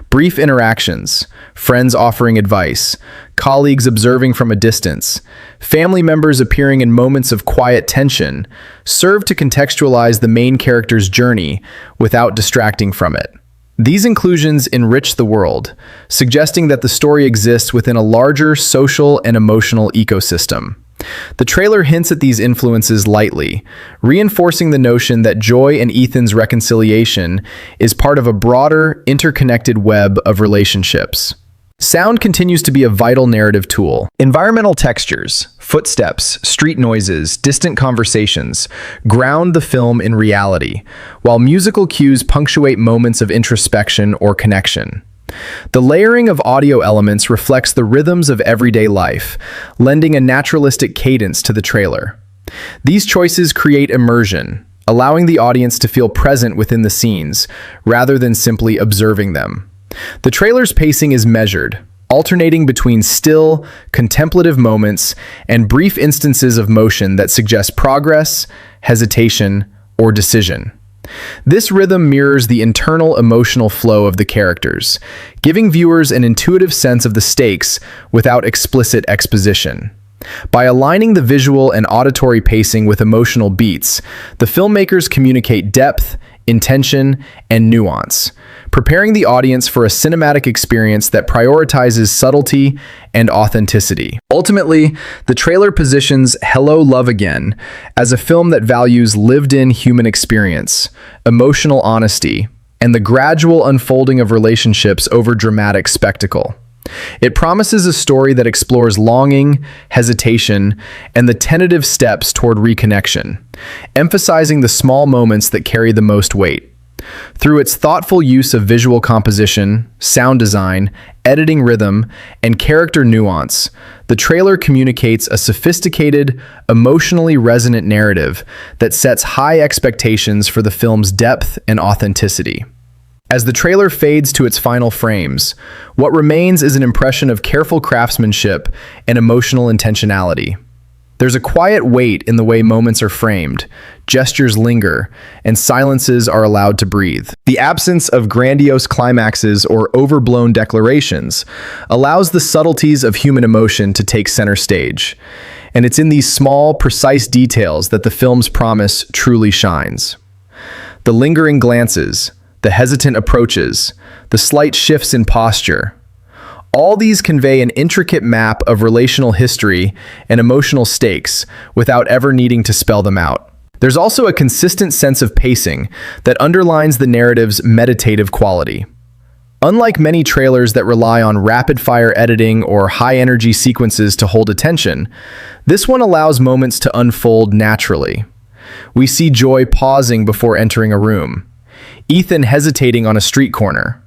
Brief interactions, friends offering advice, colleagues observing from a distance, family members appearing in moments of quiet tension, serve to contextualize the main character's journey without distracting from it. These inclusions enrich the world, suggesting that the story exists within a larger social and emotional ecosystem. The trailer hints at these influences lightly, reinforcing the notion that Joy and Ethan's reconciliation is part of a broader, interconnected web of relationships. Sound continues to be a vital narrative tool. Environmental textures, footsteps, street noises, distant conversations ground the film in reality, while musical cues punctuate moments of introspection or connection. The layering of audio elements reflects the rhythms of everyday life, lending a naturalistic cadence to the trailer. These choices create immersion, allowing the audience to feel present within the scenes, rather than simply observing them. The trailer's pacing is measured, alternating between still, contemplative moments and brief instances of motion that suggest progress, hesitation, or decision. This rhythm mirrors the internal emotional flow of the characters, giving viewers an intuitive sense of the stakes without explicit exposition. By aligning the visual and auditory pacing with emotional beats, the filmmakers communicate depth, intention, and nuance, preparing the audience for a cinematic experience that prioritizes subtlety and authenticity. Ultimately, the trailer positions Hello, Love Again as a film that values lived-in human experience, emotional honesty, and the gradual unfolding of relationships over dramatic spectacle. It promises a story that explores longing, hesitation, and the tentative steps toward reconnection, emphasizing the small moments that carry the most weight. Through its thoughtful use of visual composition, sound design, editing rhythm, and character nuance, the trailer communicates a sophisticated, emotionally resonant narrative that sets high expectations for the film's depth and authenticity. As the trailer fades to its final frames, what remains is an impression of careful craftsmanship and emotional intentionality. There's a quiet weight in the way moments are framed, gestures linger, and silences are allowed to breathe. The absence of grandiose climaxes or overblown declarations allows the subtleties of human emotion to take center stage. And it's in these small, precise details that the film's promise truly shines. The lingering glances, the hesitant approaches, the slight shifts in posture. All these convey an intricate map of relational history and emotional stakes without ever needing to spell them out. There's also a consistent sense of pacing that underlines the narrative's meditative quality. Unlike many trailers that rely on rapid-fire editing or high-energy sequences to hold attention, this one allows moments to unfold naturally. We see Joy pausing before entering a room, Ethan hesitating on a street corner.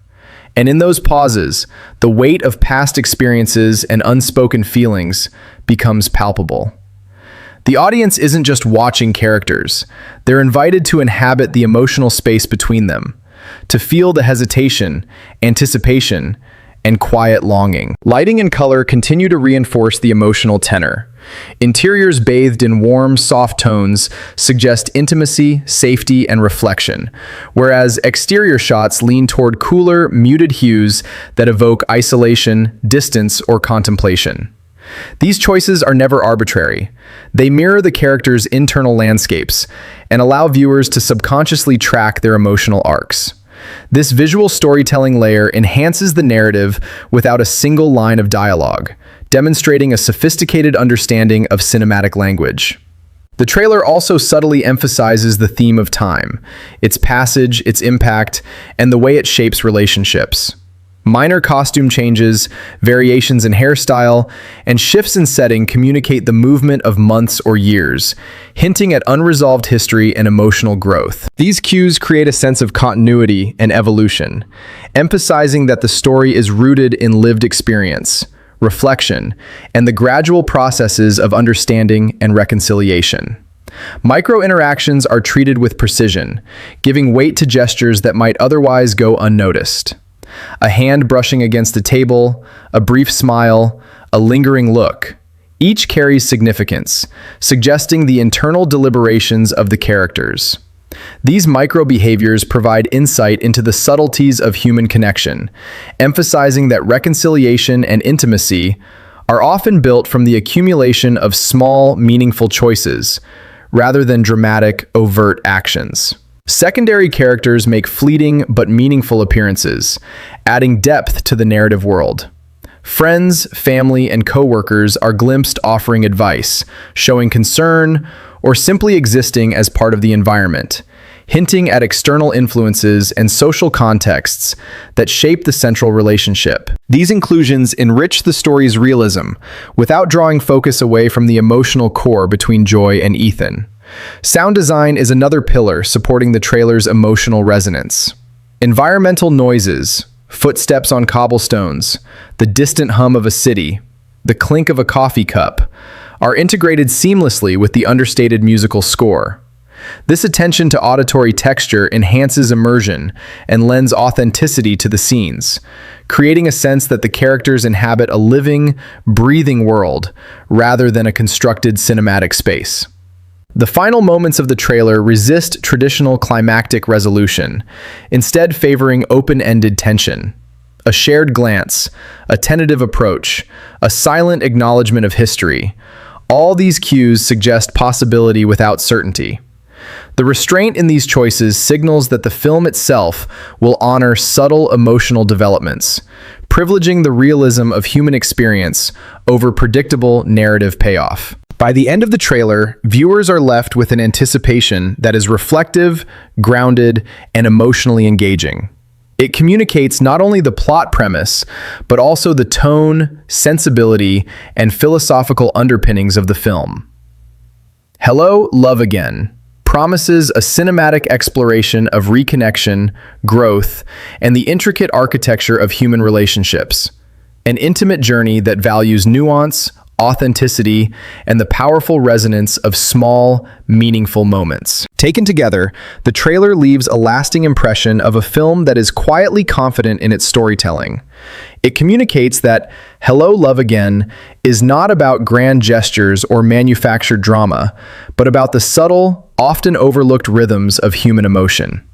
And in those pauses, the weight of past experiences and unspoken feelings becomes palpable. The audience isn't just watching characters, they're invited to inhabit the emotional space between them, to feel the hesitation, anticipation, and quiet longing. Lighting and color continue to reinforce the emotional tenor. Interiors bathed in warm, soft tones suggest intimacy, safety, and reflection, whereas exterior shots lean toward cooler, muted hues that evoke isolation, distance, or contemplation. These choices are never arbitrary. They mirror the characters' internal landscapes and allow viewers to subconsciously track their emotional arcs. This visual storytelling layer enhances the narrative without a single line of dialogue, demonstrating a sophisticated understanding of cinematic language. The trailer also subtly emphasizes the theme of time, its passage, its impact, and the way it shapes relationships. Minor costume changes, variations in hairstyle, and shifts in setting communicate the movement of months or years, hinting at unresolved history and emotional growth. These cues create a sense of continuity and evolution, emphasizing that the story is rooted in lived experience, reflection, and the gradual processes of understanding and reconciliation. Micro-interactions are treated with precision, giving weight to gestures that might otherwise go unnoticed. A hand brushing against a table, a brief smile, a lingering look. Each carries significance, suggesting the internal deliberations of the characters. These micro-behaviors provide insight into the subtleties of human connection, emphasizing that reconciliation and intimacy are often built from the accumulation of small, meaningful choices, rather than dramatic, overt actions. Secondary characters make fleeting but meaningful appearances, adding depth to the narrative world. Friends, family, and co-workers are glimpsed offering advice, showing concern, or simply existing as part of the environment, hinting at external influences and social contexts that shape the central relationship. These inclusions enrich the story's realism, without drawing focus away from the emotional core between Joy and Ethan. Sound design is another pillar supporting the trailer's emotional resonance. Environmental noises, footsteps on cobblestones, the distant hum of a city, the clink of a coffee cup, are integrated seamlessly with the understated musical score. This attention to auditory texture enhances immersion and lends authenticity to the scenes, creating a sense that the characters inhabit a living, breathing world rather than a constructed cinematic space. The final moments of the trailer resist traditional climactic resolution, instead favoring open-ended tension. A shared glance, a tentative approach, a silent acknowledgement of history. All these cues suggest possibility without certainty. The restraint in these choices signals that the film itself will honor subtle emotional developments, privileging the realism of human experience over predictable narrative payoff. By the end of the trailer, viewers are left with an anticipation that is reflective, grounded, and emotionally engaging. It communicates not only the plot premise, but also the tone, sensibility, and philosophical underpinnings of the film. Hello, Love Again promises a cinematic exploration of reconnection, growth, and the intricate architecture of human relationships. An intimate journey that values nuance, authenticity, and the powerful resonance of small, meaningful moments. Taken together, the trailer leaves a lasting impression of a film that is quietly confident in its storytelling. It communicates that Hello, Love Again is not about grand gestures or manufactured drama, but about the subtle, often overlooked rhythms of human emotion.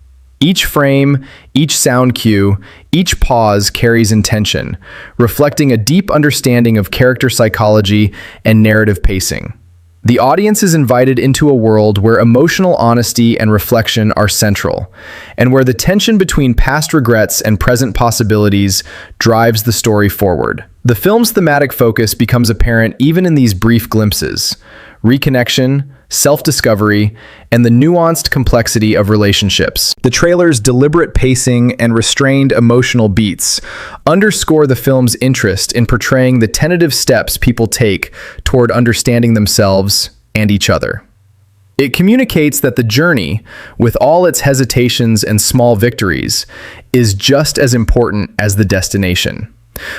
Each frame, each sound cue, each pause carries intention, reflecting a deep understanding of character psychology and narrative pacing. The audience is invited into a world where emotional honesty and reflection are central, and where the tension between past regrets and present possibilities drives the story forward. The film's thematic focus becomes apparent even in these brief glimpses: reconnection, self-discovery, and the nuanced complexity of relationships. The trailer's deliberate pacing and restrained emotional beats underscore the film's interest in portraying the tentative steps people take toward understanding themselves and each other. It communicates that the journey, with all its hesitations and small victories, is just as important as the destination.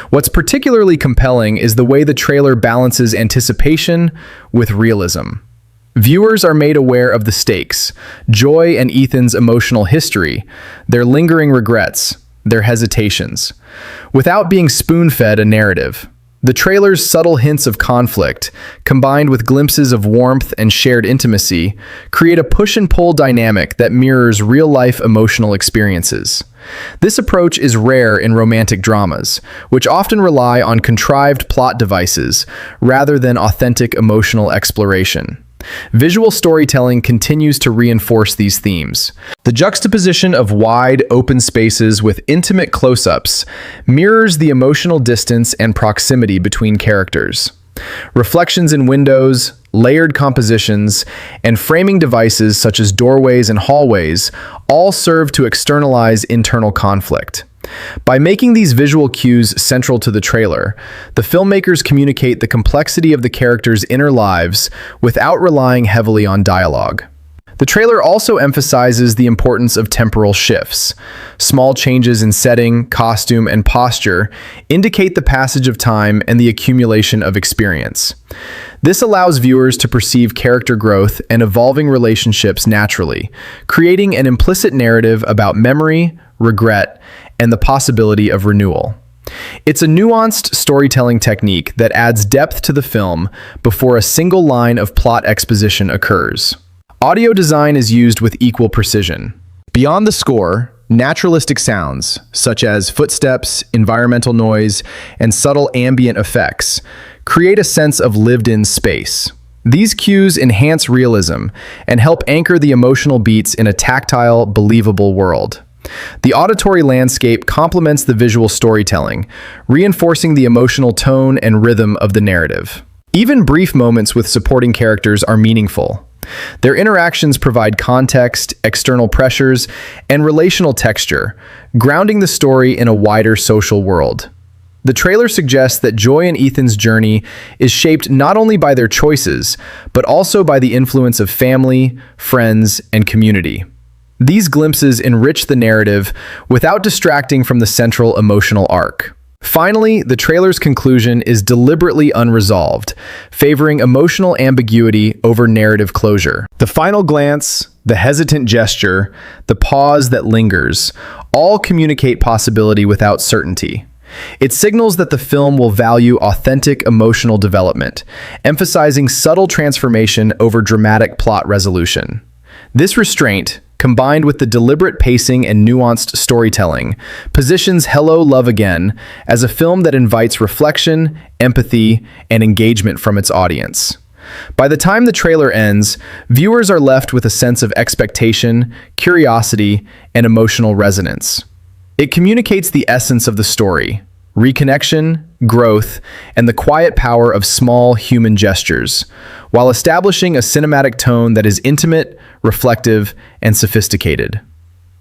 What's particularly compelling is the way the trailer balances anticipation with realism. Viewers are made aware of the stakes, Joy and Ethan's emotional history, their lingering regrets, their hesitations, without being spoon-fed a narrative. The trailer's subtle hints of conflict, combined with glimpses of warmth and shared intimacy, create a push-and-pull dynamic that mirrors real-life emotional experiences. This approach is rare in romantic dramas, which often rely on contrived plot devices rather than authentic emotional exploration. Visual storytelling continues to reinforce these themes. The juxtaposition of wide, open spaces with intimate close-ups mirrors the emotional distance and proximity between characters. Reflections in windows, layered compositions, and framing devices such as doorways and hallways all serve to externalize internal conflict. By making these visual cues central to the trailer, the filmmakers communicate the complexity of the characters' inner lives without relying heavily on dialogue. The trailer also emphasizes the importance of temporal shifts. Small changes in setting, costume, and posture indicate the passage of time and the accumulation of experience. This allows viewers to perceive character growth and evolving relationships naturally, creating an implicit narrative about memory, regret, and the possibility of renewal. It's a nuanced storytelling technique that adds depth to the film before a single line of plot exposition occurs. Audio design is used with equal precision. Beyond the score, naturalistic sounds, such as footsteps, environmental noise, and subtle ambient effects, create a sense of lived-in space. These cues enhance realism and help anchor the emotional beats in a tactile, believable world. The auditory landscape complements the visual storytelling, reinforcing the emotional tone and rhythm of the narrative. Even brief moments with supporting characters are meaningful. Their interactions provide context, external pressures, and relational texture, grounding the story in a wider social world. The trailer suggests that Joy and Ethan's journey is shaped not only by their choices, but also by the influence of family, friends, and community. These glimpses enrich the narrative without distracting from the central emotional arc. Finally, the trailer's conclusion is deliberately unresolved, favoring emotional ambiguity over narrative closure. The final glance, the hesitant gesture, the pause that lingers, all communicate possibility without certainty. It signals that the film will value authentic emotional development, emphasizing subtle transformation over dramatic plot resolution. This restraint, combined with the deliberate pacing and nuanced storytelling, positions Hello, Love Again as a film that invites reflection, empathy, and engagement from its audience. By the time the trailer ends, viewers are left with a sense of expectation, curiosity, and emotional resonance. It communicates the essence of the story: reconnection, growth, and the quiet power of small human gestures, while establishing a cinematic tone that is intimate, reflective, and sophisticated.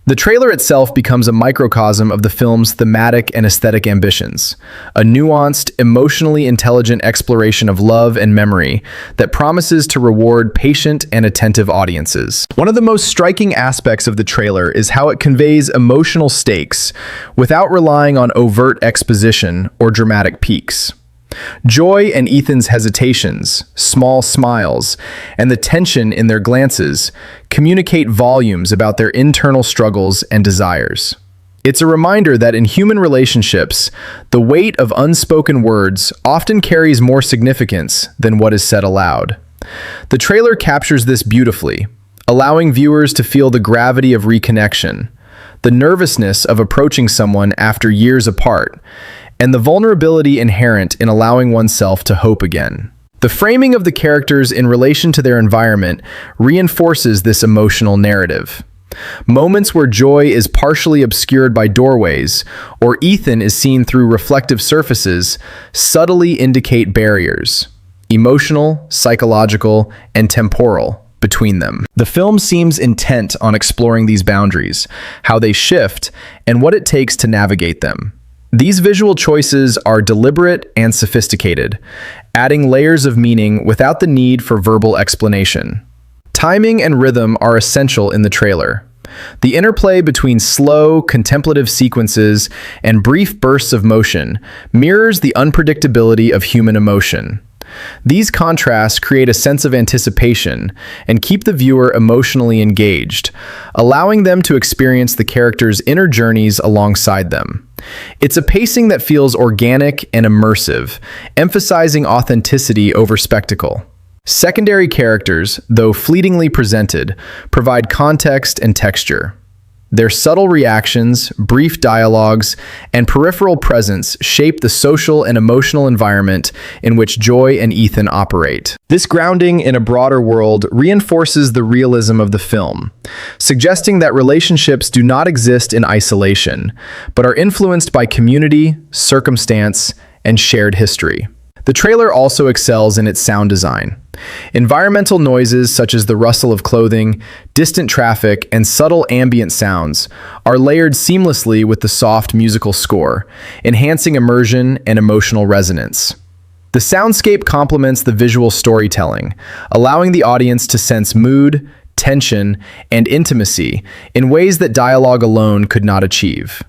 The trailer itself becomes a microcosm of the film's thematic and aesthetic ambitions, a nuanced, emotionally intelligent exploration of love and memory that promises to reward patient and attentive audiences. One of the most striking aspects of the trailer is how it conveys emotional stakes without relying on overt exposition or dramatic peaks. Joy and Ethan's hesitations, small smiles, and the tension in their glances communicate volumes about their internal struggles and desires. It's a reminder that in human relationships, the weight of unspoken words often carries more significance than what is said aloud. The trailer captures this beautifully, allowing viewers to feel the gravity of reconnection, the nervousness of approaching someone after years apart, and the vulnerability inherent in allowing oneself to hope again. The framing of the characters in relation to their environment reinforces this emotional narrative. Moments where joy is partially obscured by doorways, or Ethan is seen through reflective surfaces, subtly indicate barriers: emotional, psychological, and temporal between them. The film seems intent on exploring these boundaries, how they shift, and what it takes to navigate them. These visual choices are deliberate and sophisticated, adding layers of meaning without the need for verbal explanation. Timing and rhythm are essential in the trailer. The interplay between slow, contemplative sequences and brief bursts of motion mirrors the unpredictability of human emotion. These contrasts create a sense of anticipation and keep the viewer emotionally engaged, allowing them to experience the characters' inner journeys alongside them. It's a pacing that feels organic and immersive, emphasizing authenticity over spectacle. Secondary characters, though fleetingly presented, provide context and texture. Their subtle reactions, brief dialogues, and peripheral presence shape the social and emotional environment in which Joy and Ethan operate. This grounding in a broader world reinforces the realism of the film, suggesting that relationships do not exist in isolation, but are influenced by community, circumstance, and shared history. The trailer also excels in its sound design. Environmental noises such as the rustle of clothing, distant traffic, and subtle ambient sounds are layered seamlessly with the soft musical score, enhancing immersion and emotional resonance. The soundscape complements the visual storytelling, allowing the audience to sense mood, tension, and intimacy in ways that dialogue alone could not achieve.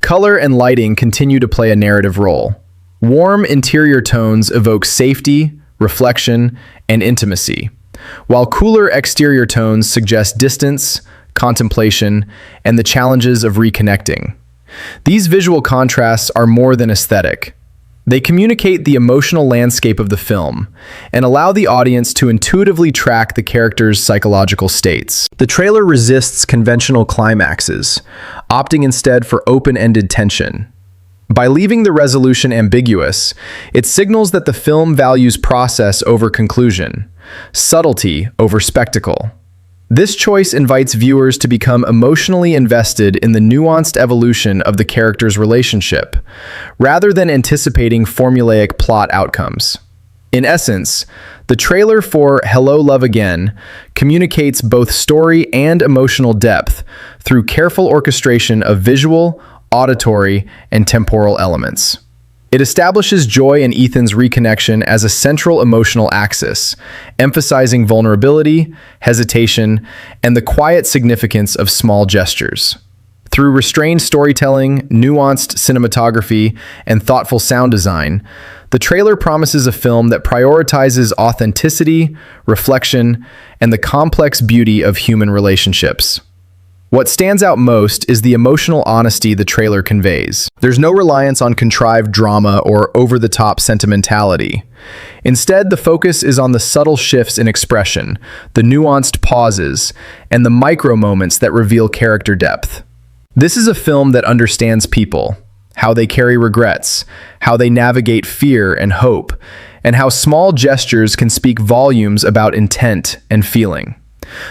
Color and lighting continue to play a narrative role. Warm interior tones evoke safety, reflection, and intimacy, while cooler exterior tones suggest distance, contemplation, and the challenges of reconnecting. These visual contrasts are more than aesthetic. They communicate the emotional landscape of the film and allow the audience to intuitively track the characters' psychological states. The trailer resists conventional climaxes, opting instead for open-ended tension. By leaving the resolution ambiguous, it signals that the film values process over conclusion, subtlety over spectacle. This choice invites viewers to become emotionally invested in the nuanced evolution of the characters' relationship, rather than anticipating formulaic plot outcomes. In essence, the trailer for Hello, Love Again communicates both story and emotional depth through careful orchestration of visual, auditory, and temporal elements. It establishes Joy and Ethan's reconnection as a central emotional axis, emphasizing vulnerability, hesitation, and the quiet significance of small gestures. Through restrained storytelling, nuanced cinematography, and thoughtful sound design, the trailer promises a film that prioritizes authenticity, reflection, and the complex beauty of human relationships. What stands out most is the emotional honesty the trailer conveys. There's no reliance on contrived drama or over-the-top sentimentality. Instead, the focus is on the subtle shifts in expression, the nuanced pauses, and the micro-moments that reveal character depth. This is a film that understands people, how they carry regrets, how they navigate fear and hope, and how small gestures can speak volumes about intent and feeling.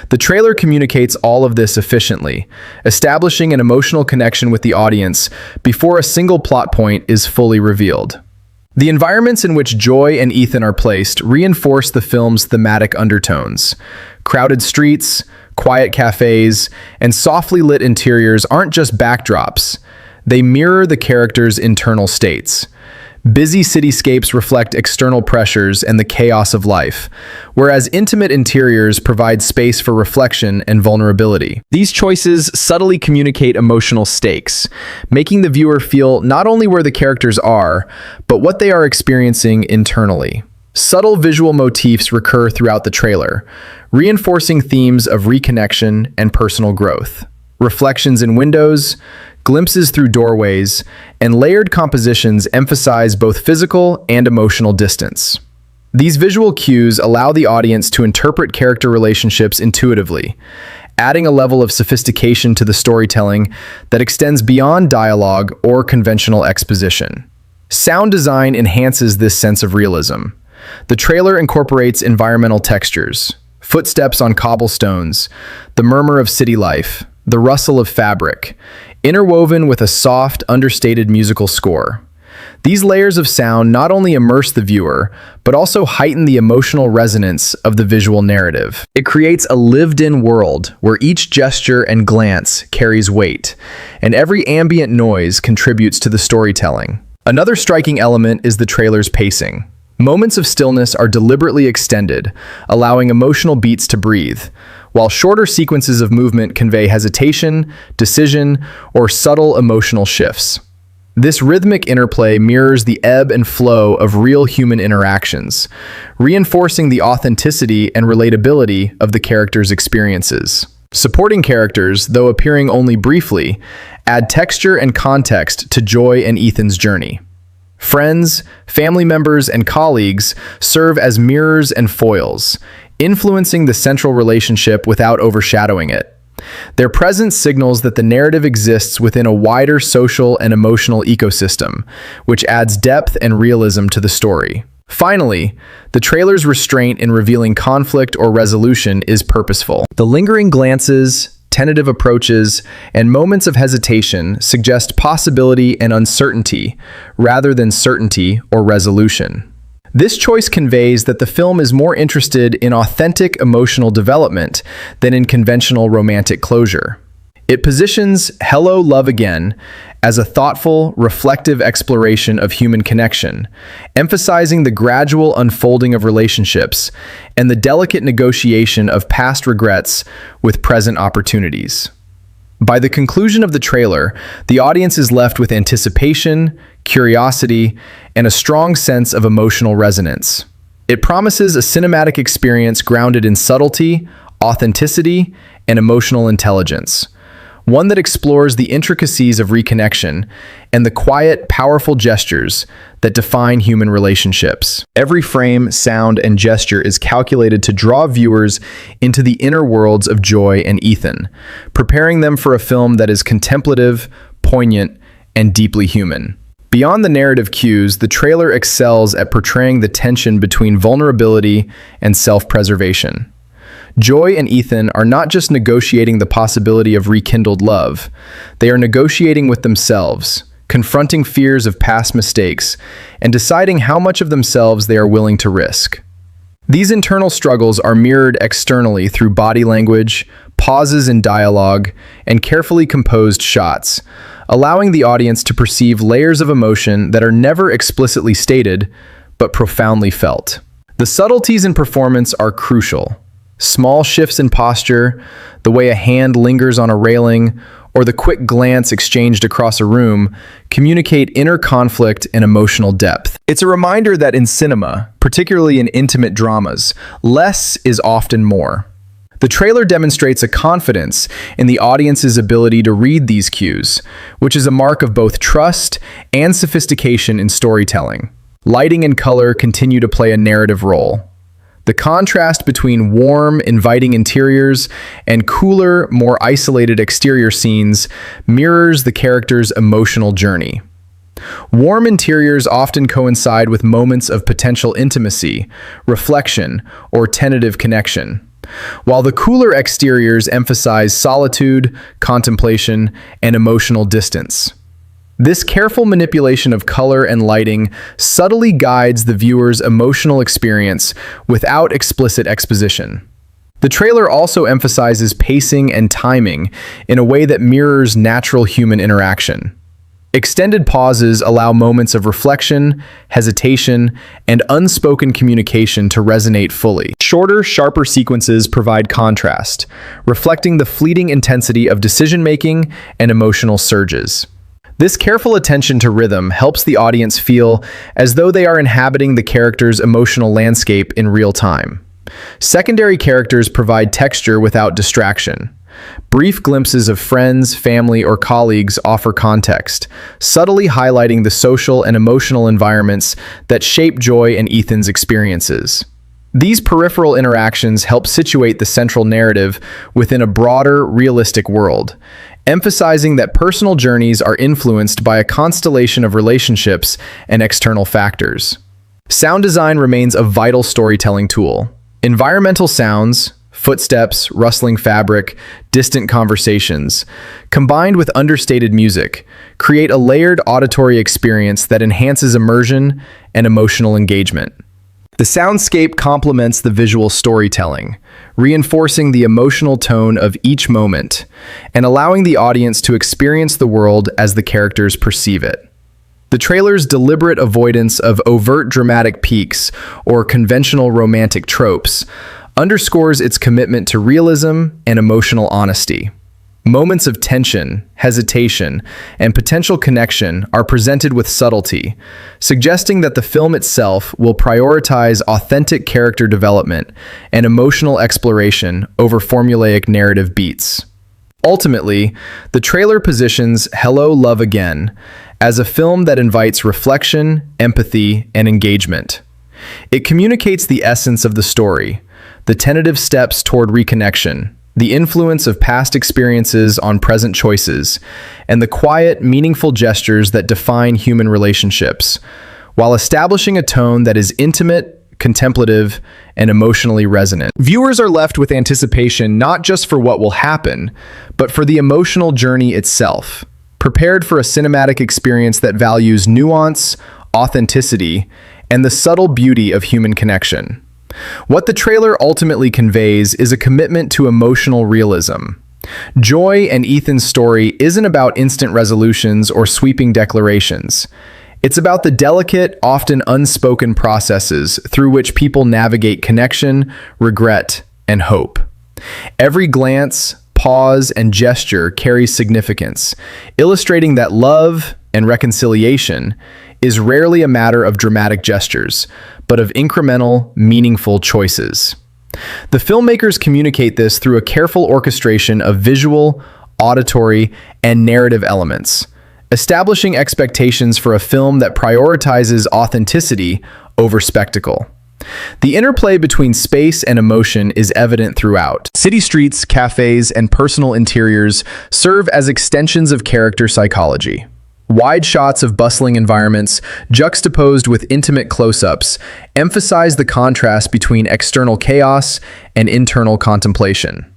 The trailer communicates all of this efficiently, establishing an emotional connection with the audience before a single plot point is fully revealed. The environments in which Joy and Ethan are placed reinforce the film's thematic undertones. Crowded streets, quiet cafes, and softly lit interiors aren't just backdrops. They mirror the characters' internal states. Busy cityscapes reflect external pressures and the chaos of life, whereas intimate interiors provide space for reflection and vulnerability. These choices subtly communicate emotional stakes, making the viewer feel not only where the characters are, but what they are experiencing internally. Subtle visual motifs recur throughout the trailer, reinforcing themes of reconnection and personal growth. Reflections in windows, glimpses through doorways, and layered compositions emphasize both physical and emotional distance. These visual cues allow the audience to interpret character relationships intuitively, adding a level of sophistication to the storytelling that extends beyond dialogue or conventional exposition. Sound design enhances this sense of realism. The trailer incorporates environmental textures, footsteps on cobblestones, the murmur of city life, the rustle of fabric, interwoven with a soft, understated musical score. These layers of sound not only immerse the viewer, but also heighten the emotional resonance of the visual narrative. It creates a lived-in world where each gesture and glance carries weight, and every ambient noise contributes to the storytelling. Another striking element is the trailer's pacing. Moments of stillness are deliberately extended, allowing emotional beats to breathe, while shorter sequences of movement convey hesitation, decision, or subtle emotional shifts. This rhythmic interplay mirrors the ebb and flow of real human interactions, reinforcing the authenticity and relatability of the characters' experiences. Supporting characters, though appearing only briefly, add texture and context to Joy and Ethan's journey. Friends, family members, and colleagues serve as mirrors and foils, influencing the central relationship without overshadowing it. Their presence signals that the narrative exists within a wider social and emotional ecosystem, which adds depth and realism to the story. Finally, the trailer's restraint in revealing conflict or resolution is purposeful. The lingering glances, tentative approaches, and moments of hesitation suggest possibility and uncertainty rather than certainty or resolution. This choice conveys that the film is more interested in authentic emotional development than in conventional romantic closure. It positions Hello, Love Again as a thoughtful, reflective exploration of human connection, emphasizing the gradual unfolding of relationships and the delicate negotiation of past regrets with present opportunities. By the conclusion of the trailer, the audience is left with anticipation, curiosity, and a strong sense of emotional resonance. It promises a cinematic experience grounded in subtlety, authenticity, and emotional intelligence. One that explores the intricacies of reconnection and the quiet, powerful gestures that define human relationships. Every frame, sound, and gesture is calculated to draw viewers into the inner worlds of Joy and Ethan, preparing them for a film that is contemplative, poignant, and deeply human. Beyond the narrative cues, the trailer excels at portraying the tension between vulnerability and self-preservation. Joy and Ethan are not just negotiating the possibility of rekindled love, they are negotiating with themselves, confronting fears of past mistakes, and deciding how much of themselves they are willing to risk. These internal struggles are mirrored externally through body language, pauses in dialogue, and carefully composed shots, allowing the audience to perceive layers of emotion that are never explicitly stated, but profoundly felt. The subtleties in performance are crucial. Small shifts in posture, the way a hand lingers on a railing, or the quick glance exchanged across a room communicate inner conflict and emotional depth. It's a reminder that in cinema, particularly in intimate dramas, less is often more. The trailer demonstrates a confidence in the audience's ability to read these cues, which is a mark of both trust and sophistication in storytelling. Lighting and color continue to play a narrative role. The contrast between warm, inviting interiors and cooler, more isolated exterior scenes mirrors the character's emotional journey. Warm interiors often coincide with moments of potential intimacy, reflection, or tentative connection, while the cooler exteriors emphasize solitude, contemplation, and emotional distance. This careful manipulation of color and lighting subtly guides the viewer's emotional experience without explicit exposition. The trailer also emphasizes pacing and timing in a way that mirrors natural human interaction. Extended pauses allow moments of reflection, hesitation, and unspoken communication to resonate fully. Shorter, sharper sequences provide contrast, reflecting the fleeting intensity of decision-making and emotional surges. This careful attention to rhythm helps the audience feel as though they are inhabiting the character's emotional landscape in real time. Secondary characters provide texture without distraction. Brief glimpses of friends, family, or colleagues offer context, subtly highlighting the social and emotional environments that shape Joy and Ethan's experiences. These peripheral interactions help situate the central narrative within a broader, realistic world, emphasizing that personal journeys are influenced by a constellation of relationships and external factors. Sound design remains a vital storytelling tool. Environmental sounds, footsteps, rustling fabric, distant conversations, combined with understated music, create a layered auditory experience that enhances immersion and emotional engagement. The soundscape complements the visual storytelling, reinforcing the emotional tone of each moment and allowing the audience to experience the world as the characters perceive it. The trailer's deliberate avoidance of overt dramatic peaks or conventional romantic tropes underscores its commitment to realism and emotional honesty. Moments of tension, hesitation, and potential connection are presented with subtlety, suggesting that the film itself will prioritize authentic character development and emotional exploration over formulaic narrative beats. Ultimately, the trailer positions Hello, Love Again as a film that invites reflection, empathy, and engagement. It communicates the essence of the story, the tentative steps toward reconnection, the influence of past experiences on present choices, and the quiet, meaningful gestures that define human relationships, while establishing a tone that is intimate, contemplative, and emotionally resonant. Viewers are left with anticipation not just for what will happen, but for the emotional journey itself, prepared for a cinematic experience that values nuance, authenticity, and the subtle beauty of human connection. What the trailer ultimately conveys is a commitment to emotional realism. Joy and Ethan's story isn't about instant resolutions or sweeping declarations. It's about the delicate, often unspoken processes through which people navigate connection, regret, and hope. Every glance, pause, and gesture carries significance, illustrating that love and reconciliation is rarely a matter of dramatic gestures, but of incremental, meaningful choices. The filmmakers communicate this through a careful orchestration of visual, auditory, and narrative elements, establishing expectations for a film that prioritizes authenticity over spectacle. The interplay between space and emotion is evident throughout. City streets, cafes, and personal interiors serve as extensions of character psychology. Wide shots of bustling environments, juxtaposed with intimate close-ups, emphasize the contrast between external chaos and internal contemplation.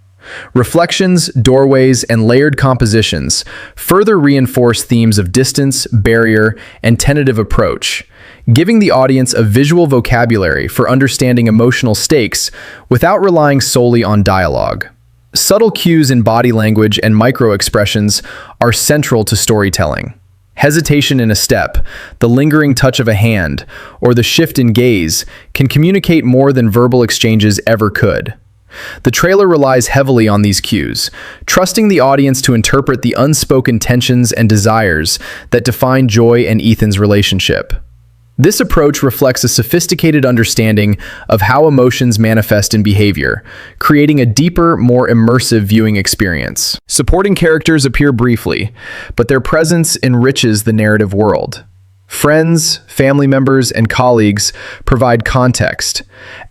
Reflections, doorways, and layered compositions further reinforce themes of distance, barrier, and tentative approach, giving the audience a visual vocabulary for understanding emotional stakes without relying solely on dialogue. Subtle cues in body language and micro-expressions are central to storytelling. Hesitation in a step, the lingering touch of a hand, or the shift in gaze can communicate more than verbal exchanges ever could. The trailer relies heavily on these cues, trusting the audience to interpret the unspoken tensions and desires that define Joy and Ethan's relationship. This approach reflects a sophisticated understanding of how emotions manifest in behavior, creating a deeper, more immersive viewing experience. Supporting characters appear briefly, but their presence enriches the narrative world. Friends, family members, and colleagues provide context,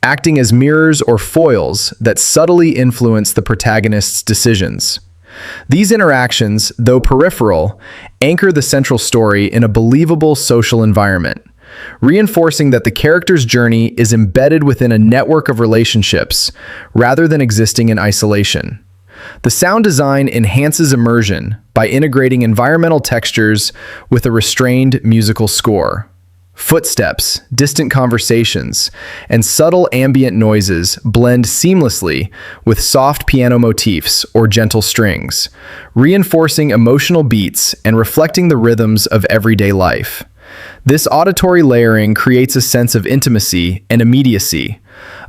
acting as mirrors or foils that subtly influence the protagonist's decisions. These interactions, though peripheral, anchor the central story in a believable social environment, reinforcing that the character's journey is embedded within a network of relationships rather than existing in isolation. The sound design enhances immersion by integrating environmental textures with a restrained musical score. Footsteps, distant conversations, and subtle ambient noises blend seamlessly with soft piano motifs or gentle strings, reinforcing emotional beats and reflecting the rhythms of everyday life. This auditory layering creates a sense of intimacy and immediacy,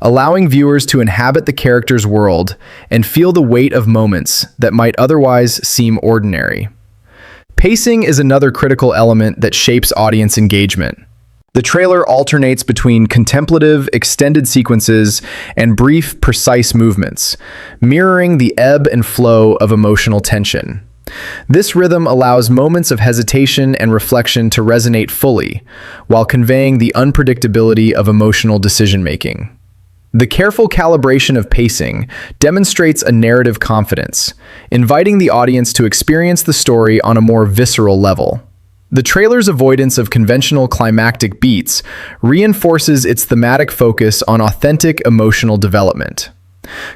allowing viewers to inhabit the character's world and feel the weight of moments that might otherwise seem ordinary. Pacing is another critical element that shapes audience engagement. The trailer alternates between contemplative, extended sequences and brief, precise movements, mirroring the ebb and flow of emotional tension. This rhythm allows moments of hesitation and reflection to resonate fully, while conveying the unpredictability of emotional decision-making. The careful calibration of pacing demonstrates a narrative confidence, inviting the audience to experience the story on a more visceral level. The trailer's avoidance of conventional climactic beats reinforces its thematic focus on authentic emotional development.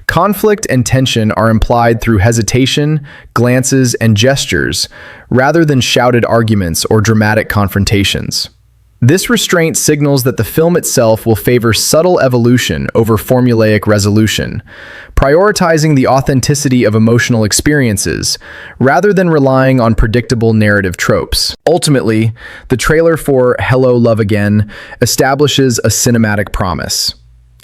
Conflict and tension are implied through hesitation, glances, and gestures, rather than shouted arguments or dramatic confrontations. This restraint signals that the film itself will favor subtle evolution over formulaic resolution, prioritizing the authenticity of emotional experiences rather than relying on predictable narrative tropes. Ultimately, the trailer for Hello, Love Again establishes a cinematic promise.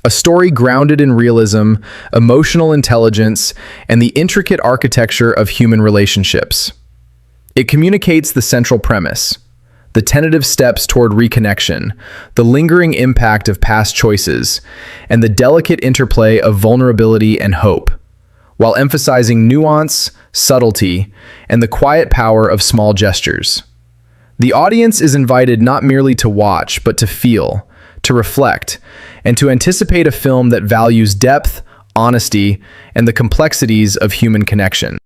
A story grounded in realism, emotional intelligence, and the intricate architecture of human relationships. It communicates the central premise: the tentative steps toward reconnection, the lingering impact of past choices, and the delicate interplay of vulnerability and hope, while emphasizing nuance, subtlety, and the quiet power of small gestures. The audience is invited not merely to watch, but to feel, to reflect, and to anticipate a film that values depth, honesty, and the complexities of human connection.